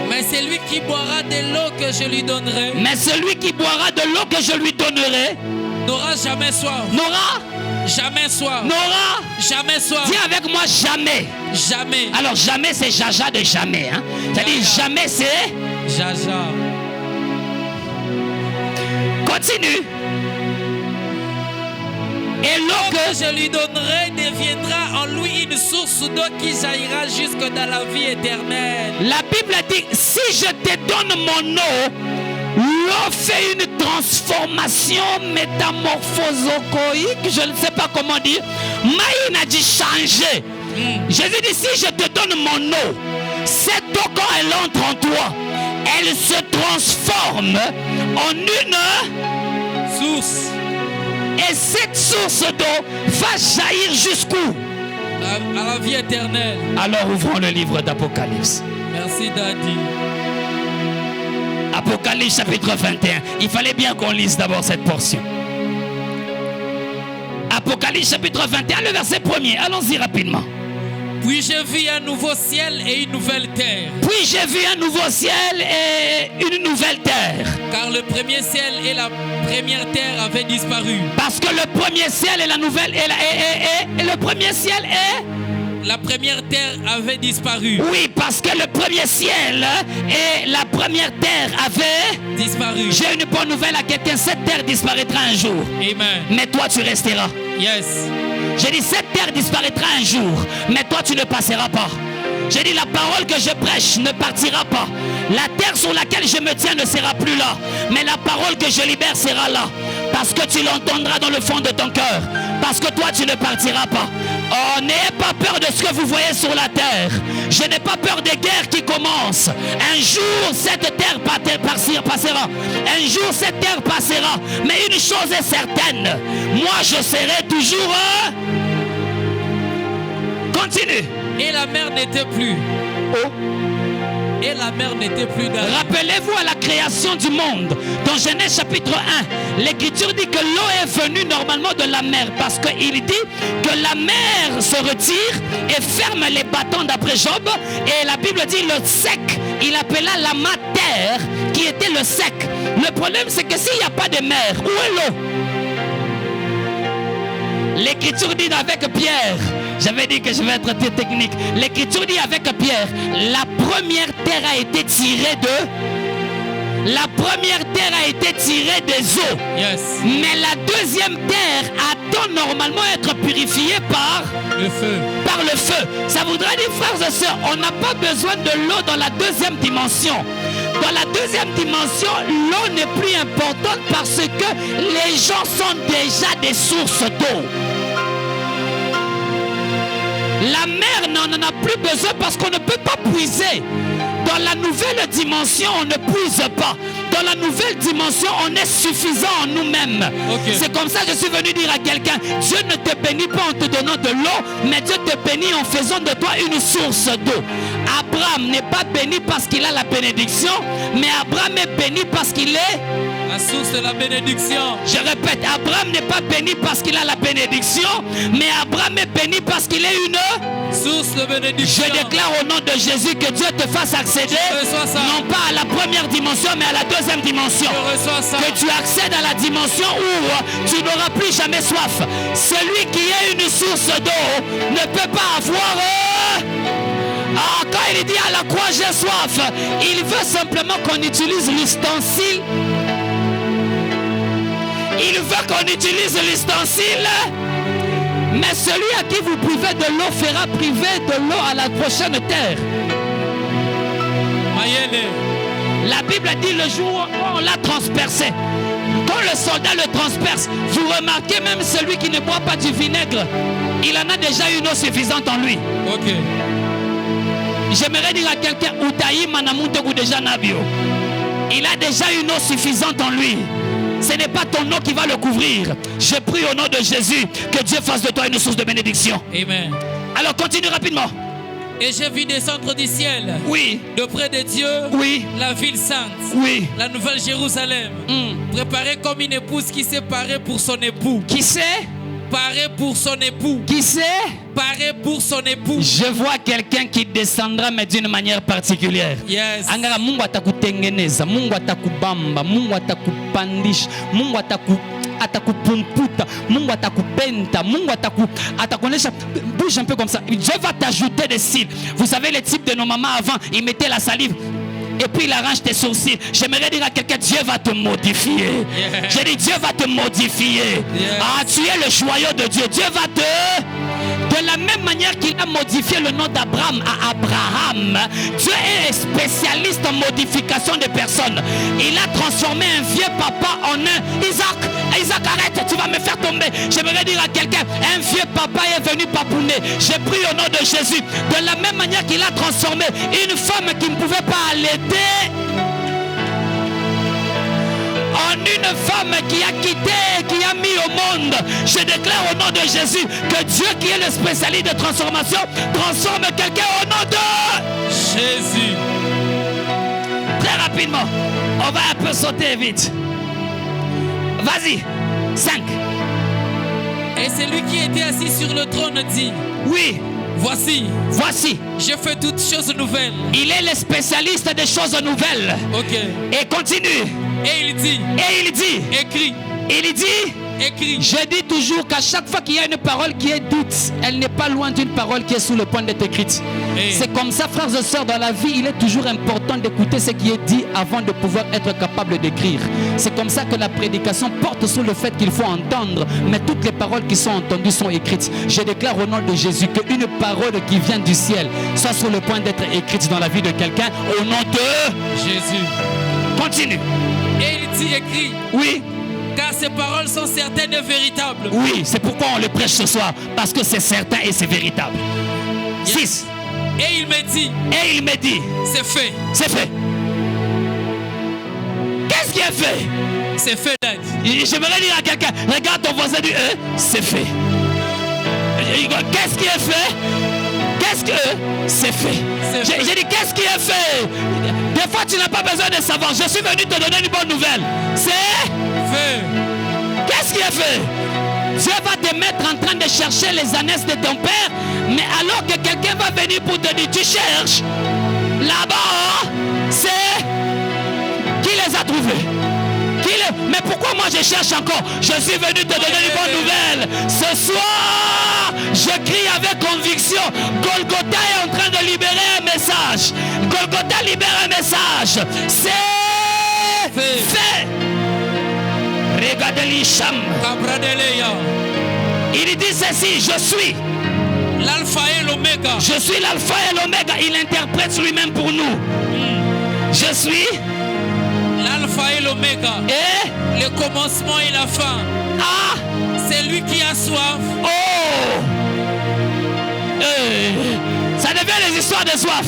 Mais celui qui boira de l'eau que je lui donnerai. Mais celui qui boira de l'eau que je lui donnerai n'aura jamais soif. N'aura jamais soif. N'aura jamais soif. Dis avec moi jamais. Jamais. Alors jamais c'est jaja de jamais. Hein? C'est-à-dire jamais c'est jaja. Continue. Et l'eau que je lui donnerai deviendra en lui une source d'eau qui jaillira jusque dans la vie éternelle. La Bible dit, si je te donne mon eau, l'eau fait une transformation métamorphosocoïque, je ne sais pas comment dire. Maïn a dit changer. Jésus dit, si je te donne mon eau, cette eau quand elle entre en toi, elle se transforme en une source. Et cette source d'eau va jaillir jusqu'où? À la vie éternelle. Alors ouvrons le livre d'Apocalypse. Merci Daddy. Apocalypse chapitre 21. Il fallait bien qu'on lise d'abord cette portion. Apocalypse chapitre 21, le verset 1er. Allons-y rapidement. Puis j'ai vu un nouveau ciel et une nouvelle terre. Puis j'ai vu un nouveau ciel et une nouvelle terre. Car le premier ciel et la première terre avaient disparu. Parce que le premier ciel et la nouvelle et le premier ciel est... La première terre avait disparu. Oui, parce que le premier ciel et la première terre avaient disparu. J'ai une bonne nouvelle à quelqu'un, cette terre disparaîtra un jour. Amen. Mais toi tu resteras. Yes. J'ai dit cette terre disparaîtra un jour, mais toi tu ne passeras pas. J'ai dit la parole que je prêche ne partira pas. La terre sur laquelle je me tiens ne sera plus là, mais la parole que je libère sera là. Parce que tu l'entendras dans le fond de ton cœur. Parce que toi tu ne partiras pas. Oh, n'ayez pas peur de ce que vous voyez sur la terre. Je n'ai pas peur des guerres qui commencent. Un jour cette terre passera. Un jour cette terre passera. Mais une chose est certaine, moi je serai toujours... Continue. Et la mer n'était plus. Oh. Et la mer n'était plus dans... Rappelez-vous à la création du monde. Dans Genèse chapitre 1, l'Écriture dit que l'eau est venue normalement de la mer. Parce qu'il dit que la mer se retire et ferme les bâtons d'après Job. Et la Bible dit le sec. Il appela la matière qui était le sec. Le problème c'est que s'il n'y a pas de mer, où est l'eau? L'écriture dit avec Pierre, j'avais dit que je vais être technique. L'écriture dit avec Pierre, la première terre a été tirée des eaux. Yes. Mais la deuxième terre attend normalement être purifiée par Le feu. par le feu. Ça voudrait dire, frères et sœurs, on n'a pas besoin de l'eau dans la deuxième dimension. Dans la deuxième dimension, l'eau n'est plus importante parce que les gens sont déjà des sources d'eau. La mer n'en a plus besoin parce qu'on ne peut pas puiser. Dans la nouvelle dimension, on ne puise pas. Dans la nouvelle dimension, on est suffisant en nous-mêmes. Okay. C'est comme ça que je suis venu dire à quelqu'un, Dieu ne te bénit pas en te donnant de l'eau, mais Dieu te bénit en faisant de toi une source d'eau. Abraham n'est pas béni parce qu'il a la bénédiction, mais Abraham est béni parce qu'il est... La source de la bénédiction. Je répète, Abraham n'est pas béni parce qu'il a la bénédiction, mais Abraham est béni parce qu'il est une source de bénédiction. Je déclare au nom de Jésus que Dieu te fasse accéder non pas à la première dimension, mais à la deuxième dimension. Je reçois ça. Que tu accèdes à la dimension où tu n'auras plus jamais soif. Celui qui est une source d'eau ne peut pas avoir... quand il dit à la croix j'ai soif, il veut simplement qu'on utilise l'ustensile. Il veut qu'on utilise l'ustensile. Mais celui à qui vous privez de l'eau fera priver de l'eau à la prochaine terre. Mayele. La Bible dit le jour où on l'a transpercé. Quand le soldat le transperce, vous remarquez même celui qui ne boit pas du vinaigre, il en a déjà une eau suffisante en lui. Ok. J'aimerais dire à quelqu'un, il a déjà une eau suffisante en lui. Ce n'est pas ton eau qui va le couvrir. Je prie au nom de Jésus que Dieu fasse de toi une source de bénédiction. Amen. Alors continue rapidement. Et j'ai vu descendre du ciel, Oui, de près de Dieu, oui, la ville sainte, oui. la nouvelle Jérusalem, préparée comme une épouse qui s'est parée pour son époux. Qui c'est? Parée pour son époux. Qui c'est? Parée pour son époux. Je vois quelqu'un qui descendra, mais d'une manière particulière. Yes. Angara Mungu atakutengeneza, Mungu atakubamba, Mungu atakupandisha, Mungu atakupumputa, Mungu atakupenta, Mungu atakuonesha. Bouge un peu comme ça. Dieu va t'ajouter des cils. Vous savez les types de nos mamans avant, ils mettaient la salive et puis il arrange tes sourcils. J'aimerais dire à quelqu'un, Dieu va te modifier. Yeah. J'ai dit, Dieu va te modifier. Yes. Ah, tu es le joyau de Dieu. Dieu va te... De la même manière qu'il a modifié le nom d'Abraham à Abraham, Dieu est spécialiste en modification des personnes. Il a transformé un vieux papa en un Isaac. Isaac, arrête, tu vas me faire tomber. J'aimerais dire à quelqu'un, un vieux papa est venu papouner. J'ai pris au nom de Jésus. De la même manière qu'il a transformé une femme qui ne pouvait pas allaiter en une femme qui a quitté, qui a mis au monde. Je déclare au nom de Jésus que Dieu qui est le spécialiste de transformation transforme quelqu'un au nom de Jésus. Très rapidement, on va un peu sauter vite. Vas-y, 5. Et celui qui était assis sur le trône dit, Oui, voici, je fais toutes choses nouvelles. Il est le spécialiste des choses nouvelles. Ok. Et continue. Et il dit, écris. Il dit, Écris. je dis toujours qu'à chaque fois qu'il y a une parole qui est dite, elle n'est pas loin d'une parole qui est sous le point d'être écrite. C'est comme ça, frères et sœurs, dans la vie, il est toujours important d'écouter ce qui est dit avant de pouvoir être capable d'écrire. C'est comme ça que la prédication porte sur le fait qu'il faut entendre, mais toutes les paroles qui sont entendues sont écrites. Je déclare au nom de Jésus qu'une parole qui vient du ciel soit sur le point d'être écrite dans la vie de quelqu'un au nom de Jésus. Continue. Et il dit, écris. Oui. Car ces paroles sont certaines et véritables. Oui, c'est pourquoi on le prêche ce soir. Parce que c'est certain et c'est véritable. 6. Et il me dit. C'est fait. C'est fait. Qu'est-ce qui est fait? C'est fait, Dad. J'aimerais dire à quelqu'un, regarde ton voisin du c'est fait. Qu'est-ce qui est fait? Qu'est-ce que c'est fait? J'ai dit, qu'est-ce qui est fait? Des fois, tu n'as pas besoin de savoir. Je suis venu te donner une bonne nouvelle. C'est fait. Qu'est-ce qui est fait? Dieu va te mettre en train de chercher les ânesses de ton père, mais alors que quelqu'un va venir pour te dire, tu cherches, là-bas, c'est qui les a trouvés? mais pourquoi moi je cherche encore? Je suis venu te donner une bonne nouvelle. Ce soir, je crie avec conviction. Golgotha est en train de libérer un message. Golgotha libère un message. C'est fait. Regardez l'Isham. Il dit ceci, je suis l'alpha et l'oméga. Je suis l'alpha et l'oméga. Il interprète lui-même pour nous. Je suis l'alpha et l'oméga. Et le commencement et la fin. Ah, c'est lui qui a soif. Oh, ça devient les histoires de soif.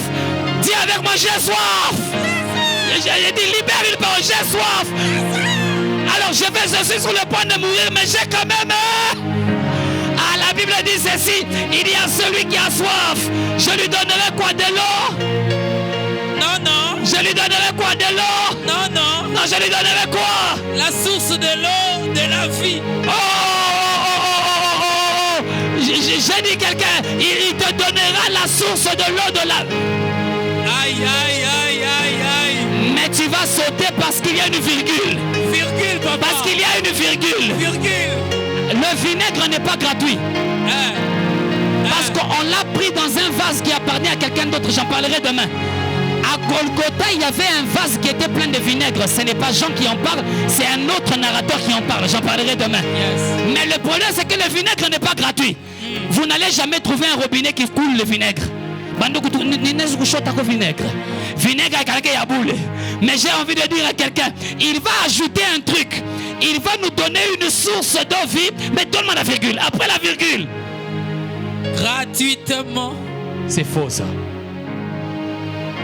Dis avec moi, j'ai soif. J'ai dit libère une parole, j'ai soif. Alors je suis sur le point de mourir, mais j'ai quand même... Ah, la Bible dit ceci, il y a celui qui a soif. Je lui donnerai quoi? De l'eau? Non, non. Je lui donnerai quoi? De l'eau? Non, non. Non, je lui donnerai quoi? La source de l'eau, de la vie. J'ai dit quelqu'un, il te donnera la source de l'eau de la... Aïe, aïe, aïe, aïe, aïe. Mais tu vas sauter parce qu'il y a une virgule. Virgule, papa. Parce qu'il y a une virgule. Virgule. Le vinaigre n'est pas gratuit. Parce qu'on l'a pris dans un vase qui appartenait à quelqu'un d'autre. J'en parlerai demain. À Golgotha, il y avait un vase qui était plein de vinaigre. Ce n'est pas Jean qui en parle, c'est un autre narrateur qui en parle. J'en parlerai demain. Yes. Mais le problème, c'est que le vinaigre n'est pas gratuit. Vous n'allez jamais trouver un robinet qui coule le vinaigre. Vinaigre à boule. Mais j'ai envie de dire à quelqu'un, il va ajouter un truc. Il va nous donner une source d'eau vive. Mais donne-moi la virgule. Après la virgule. Gratuitement. C'est faux ça.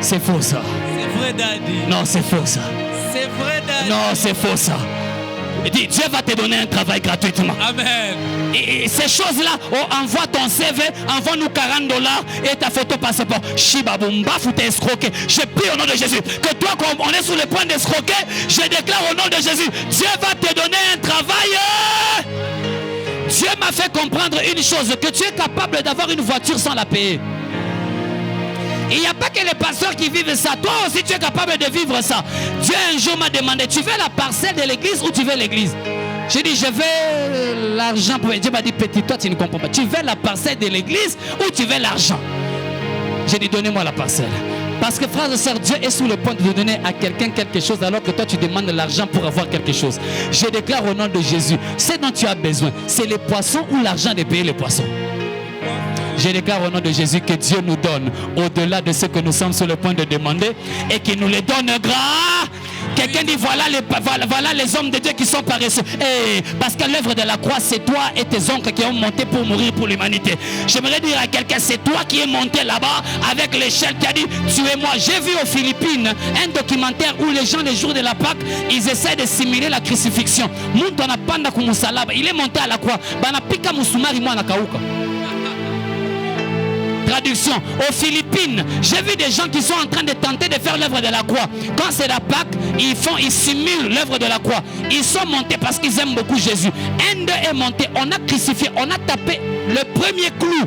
C'est faux ça. C'est vrai, Daddy. Non, c'est faux ça. C'est vrai, Daddy. Non, c'est faux ça. Il dit, Dieu va te donner un travail gratuitement. Amen. Et ces choses-là, envoie ton CV, envoie-nous $40 et ta photo passeport. Shiba Bumba, faut t'escroquer. Je prie au nom de Jésus que toi, comme on est sur le point d'escroquer, je déclare au nom de Jésus, Dieu va te donner un travail. Dieu m'a fait comprendre une chose, que tu es capable d'avoir une voiture sans la payer. Il n'y a pas que les pasteurs qui vivent ça. Toi aussi, tu es capable de vivre ça. Dieu un jour m'a demandé, tu veux la parcelle de l'église ou tu veux l'église? J'ai dit, je veux l'argent. Dieu m'a dit, petit, toi, tu ne comprends pas. Tu veux la parcelle de l'église ou tu veux l'argent? J'ai dit, donnez-moi la parcelle. Parce que, frères et sœurs, Dieu est sur le point de donner à quelqu'un quelque chose alors que toi, tu demandes de l'argent pour avoir quelque chose. Je déclare au nom de Jésus, ce dont tu as besoin, c'est les poissons ou l'argent de payer les poissons. Je déclare au nom de Jésus que Dieu nous donne au-delà de ce que nous sommes sur le point de demander et qu'il nous les donne gras. Quelqu'un dit voilà les hommes de Dieu qui sont paresseux. Parce que l'œuvre de la croix, c'est toi et tes oncles qui ont monté pour mourir pour l'humanité. J'aimerais dire à quelqu'un, c'est toi qui es monté là-bas avec l'échelle qui a dit tuez-moi. J'ai vu aux Philippines un documentaire où les gens, les jours de la Pâque, ils essaient de simuler la crucifixion. Il est monté à la croix. Traduction, aux Philippines, j'ai vu des gens qui sont en train de tenter de faire l'œuvre de la croix. Quand c'est la Pâque, ils simulent l'œuvre de la croix. Ils sont montés parce qu'ils aiment beaucoup Jésus. Un d'eux est monté, on a crucifié, on a tapé le premier clou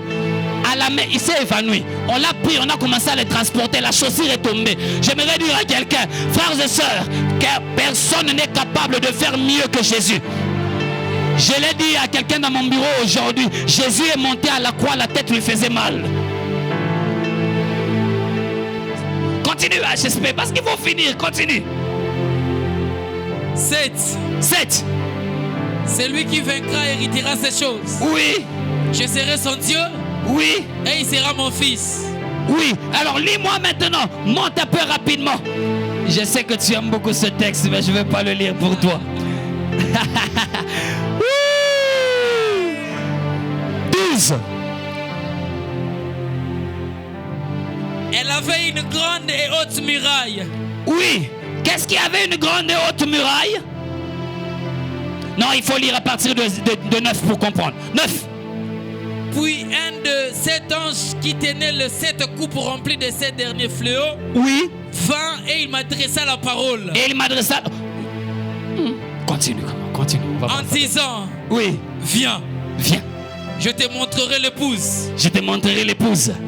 à la main, il s'est évanoui. On l'a pris, on a commencé à le transporter, la chaussure est tombée. J'aimerais dire à quelqu'un, frères et sœurs, que personne n'est capable de faire mieux que Jésus. Je l'ai dit à quelqu'un dans mon bureau aujourd'hui, Jésus est monté à la croix, la tête lui faisait mal. Continue HSP, parce qu'il faut finir, continue. 7. C'est lui qui vaincra et héritera ces choses. Oui. Je serai son Dieu. Oui. Et il sera mon fils. Oui. Alors lis-moi maintenant, monte un peu rapidement. Je sais que tu aimes beaucoup ce texte, mais je ne vais pas le lire pour toi. 12. Elle avait une grande et haute muraille. Oui. Qu'est-ce qu'il y avait une grande et haute muraille? Non, il faut lire à partir de 9 pour comprendre. 9. Puis un de 7 anges qui tenait les 7 coupes remplies de 7 derniers fléaux. Oui. Vint et il m'adressa la parole. Et il m'adressa... Continue. En disant... Oui. Viens. Je te montrerai l'épouse.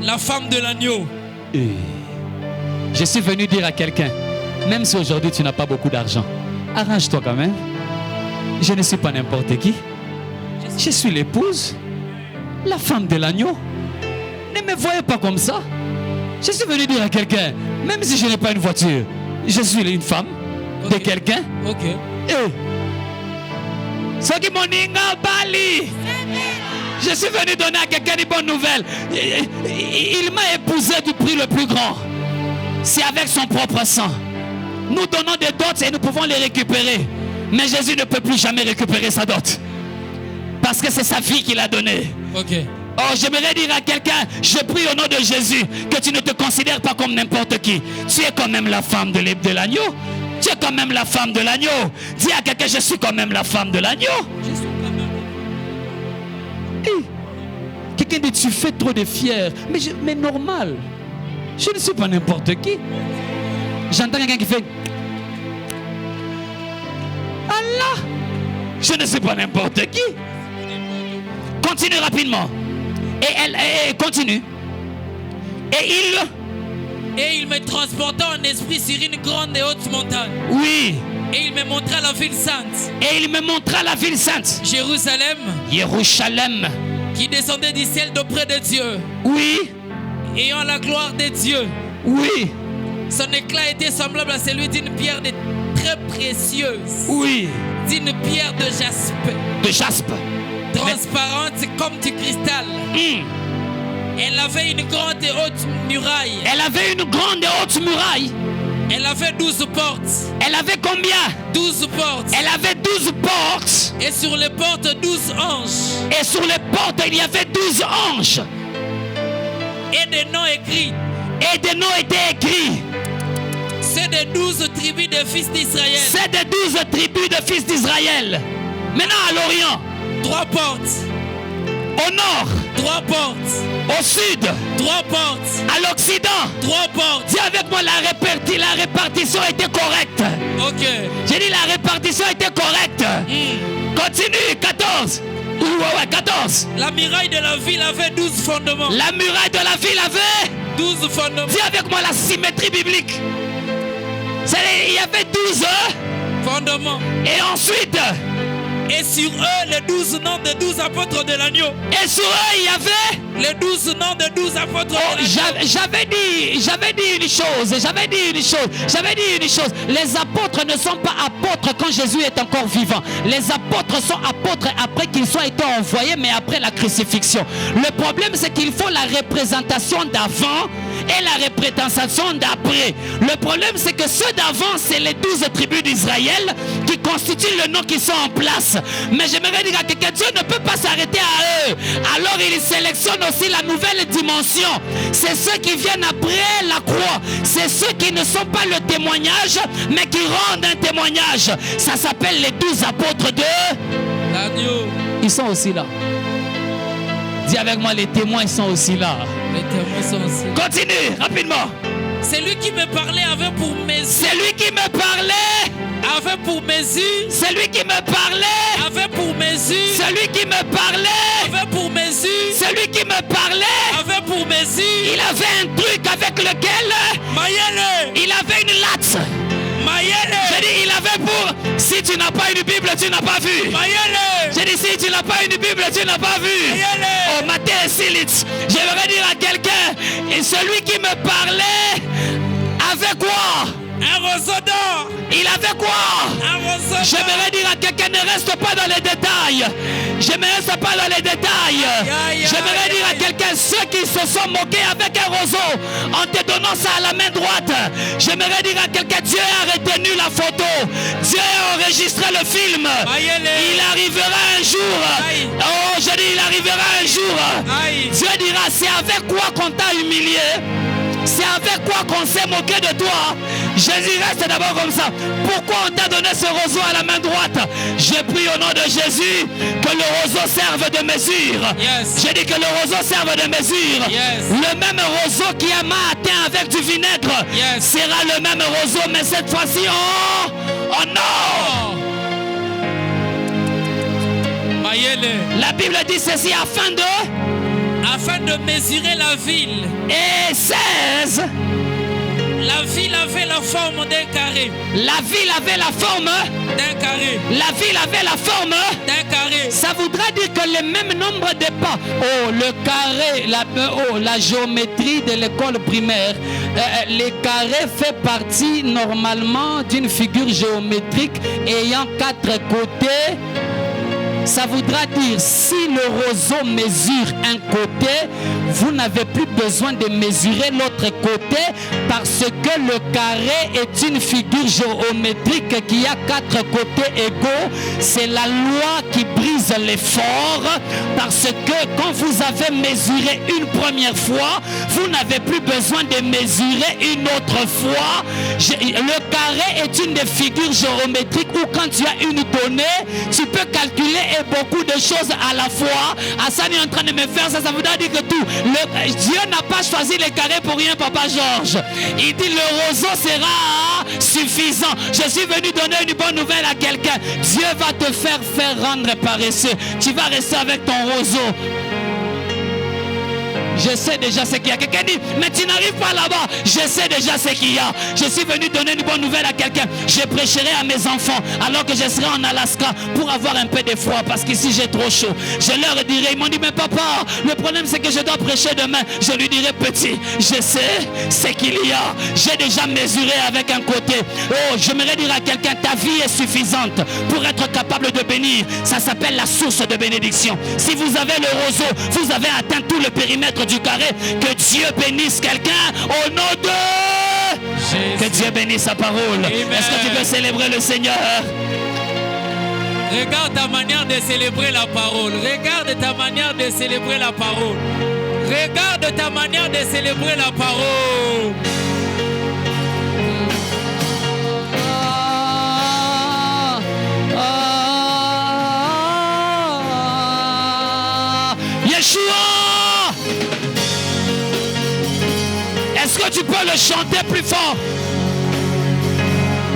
La femme de l'agneau. Je suis venu dire à quelqu'un, même si aujourd'hui tu n'as pas beaucoup d'argent, arrange-toi quand même. Je ne suis pas n'importe qui. Je suis l'épouse, la femme de l'agneau. Ne me voyez pas comme ça. Je suis venu dire à quelqu'un, même si je n'ai pas une voiture, je suis une femme de quelqu'un. Ok. Ce qui m'ont dit, Bali. Je suis venu donner à quelqu'un une bonne nouvelle. Il m'a épousé du prix le plus grand. C'est avec son propre sang. Nous donnons des dots et nous pouvons les récupérer. Mais Jésus ne peut plus jamais récupérer sa dot. Parce que c'est sa vie qu'il a donnée. Ok. Oh, j'aimerais dire à quelqu'un, je prie au nom de Jésus que tu ne te considères pas comme n'importe qui. Tu es quand même la femme de l'agneau. Tu es quand même la femme de l'agneau. Dis à quelqu'un, je suis quand même la femme de l'agneau. Je suis quand même. Quelqu'un dit, tu fais trop de fier. Mais normal. Je ne suis pas n'importe qui. J'entends quelqu'un qui fait Allah. Je ne suis pas n'importe qui. Continue rapidement. Et elle continue. Et il me transporta en esprit sur une grande et haute montagne. Oui. Et il me montra la ville sainte. Et il me montra la ville sainte. Jérusalem. Jérusalem. Qui descendait du ciel d'auprès de Dieu. Oui. Ayant la gloire de Dieu. Oui. Son éclat était semblable à celui d'une pierre très précieuse. Oui. D'une pierre de jaspe. De jaspe. Transparente comme du cristal. Elle avait une grande et haute muraille. Elle avait une grande et haute muraille. Elle avait 12 portes. Elle avait combien? 12 portes. Elle avait 12 portes. Et sur les portes, 12 anges. Et sur les portes, il y avait 12 anges. Et des noms écrits. Et des noms étaient écrits. C'est des 12 tribus des fils d'Israël. C'est des 12 tribus de fils d'Israël. Maintenant à l'Orient. 3 portes. Au nord. 3 portes. Au sud. 3 portes. À l'Occident. 3 portes. Dis avec moi, la répartition était correcte. Ok. J'ai dit la répartition était correcte. Continue, 14. Ouais, 14. La muraille de la ville avait 12 fondements. La muraille de la ville avait 12 fondements. Dis avec moi la symétrie biblique. Il y avait 12 fondements. Et ensuite. Et sur eux, les 12 noms des 12 apôtres de l'agneau. Et sur eux, il y avait les 12 noms des 12 apôtres de l'agneau. J'avais dit une chose. Les apôtres ne sont pas apôtres quand Jésus est encore vivant. Les apôtres sont apôtres après qu'ils soient été envoyés, mais après la crucifixion. Le problème, c'est qu'il faut la représentation d'avant et la représentation d'après. Le problème, c'est que ceux d'avant, c'est les 12 tribus d'Israël qui constituent le nom qui sont en place. Mais j'aimerais dire à quelqu'un, Dieu ne peut pas s'arrêter à eux. Alors il sélectionne aussi la nouvelle dimension. C'est ceux qui viennent après la croix. C'est ceux qui ne sont pas le témoignage, mais qui rendent un témoignage. Ça s'appelle les 12 apôtres de l'agneau. Ils sont aussi là. Dis avec moi, les témoins sont aussi là. Les témoins sont aussi là. Continue, rapidement. Celui qui me parlait avait pour mesure. Celui qui me parlait avait pour mesure. Celui qui me parlait avait pour mesure. Celui qui me parlait avait pour mesure. Celui qui me parlait avait pour mesure. Il avait un truc avec lequel Mayele. Il avait une latte. Mayele. J'ai dit il avait pour. Si tu n'as pas une Bible, tu n'as pas vu. Mayele. J'ai dit si tu n'as pas une Bible, tu n'as pas vu. Mayele. Oh Matthieu Silitz. J'aimerais dire à quelqu'un, et celui qui me parlait avait quoi? Un roseau d'or. Il avait quoi? Un roseau d'or. J'aimerais dire à quelqu'un, ne reste pas dans les détails. Je ne reste pas dans les détails. J'aimerais dire à quelqu'un, ceux qui se sont moqués avec un roseau en te donnant ça à la main droite. J'aimerais dire à quelqu'un, Dieu a retenu la photo. Dieu a enregistré le film. Il arrivera un jour. Oh, je dis, il arrivera un jour. Dieu dira, c'est avec quoi qu'on t'a humilié? C'est avec quoi qu'on s'est moqué de toi? Jésus reste d'abord comme ça. Pourquoi on t'a donné ce roseau à la main droite? J'ai pris au nom de Jésus que le roseau serve de mesure. J'ai dit que le roseau serve de mesure. Le même roseau qui a atteint avec du vinaigre sera le même roseau, mais cette fois-ci en or. La Bible dit ceci afin de mesurer la ville. Et 16. La ville avait la forme d'un carré. La ville avait la forme d'un carré. La ville avait la forme d'un carré. Ça voudrait dire que le même nombre de pas. Oh, le carré, la géométrie de l'école primaire. Les carrés fait partie normalement d'une figure géométrique ayant 4 côtés. Ça voudra dire, si le roseau mesure un côté, vous n'avez plus besoin de mesurer l'autre côté parce que le carré est une figure géométrique qui a 4 côtés égaux. C'est la loi qui brise l'effort parce que quand vous avez mesuré une première fois, vous n'avez plus besoin de mesurer une autre fois. Le carré est une des figures géométriques où quand tu as une donnée, tu peux calculer beaucoup de choses à la fois. Hassan est en train de me faire ça, ça voudrait dire que tout. Dieu n'a pas choisi les carrés pour rien, Papa Georges. Il dit le roseau sera suffisant. Je suis venu donner une bonne nouvelle à quelqu'un. Dieu va te faire rendre paresseux. Tu vas rester avec ton roseau. Je sais déjà ce qu'il y a. Quelqu'un dit, mais tu n'arrives pas là-bas. Je sais déjà ce qu'il y a. Je suis venu donner une bonne nouvelle à quelqu'un. Je prêcherai à mes enfants alors que je serai en Alaska pour avoir un peu de froid parce qu'ici j'ai trop chaud. Je leur dirai, ils m'ont dit, mais papa, le problème c'est que je dois prêcher demain. Je lui dirai, petit, je sais ce qu'il y a. J'ai déjà mesuré avec un côté. Oh, j'aimerais dire à quelqu'un, ta vie est suffisante pour être capable de bénir. Ça s'appelle la source de bénédiction. Si vous avez le roseau, vous avez atteint tout le périmètre du carré. Que Dieu bénisse quelqu'un au nom de Jésus. Que Dieu bénisse sa parole. Est-ce que tu veux célébrer le Seigneur? Regarde ta manière de célébrer la parole. Regarde ta manière de célébrer la parole. Regarde ta manière de célébrer la parole. Yeshua! Est-ce que tu peux le chanter plus fort?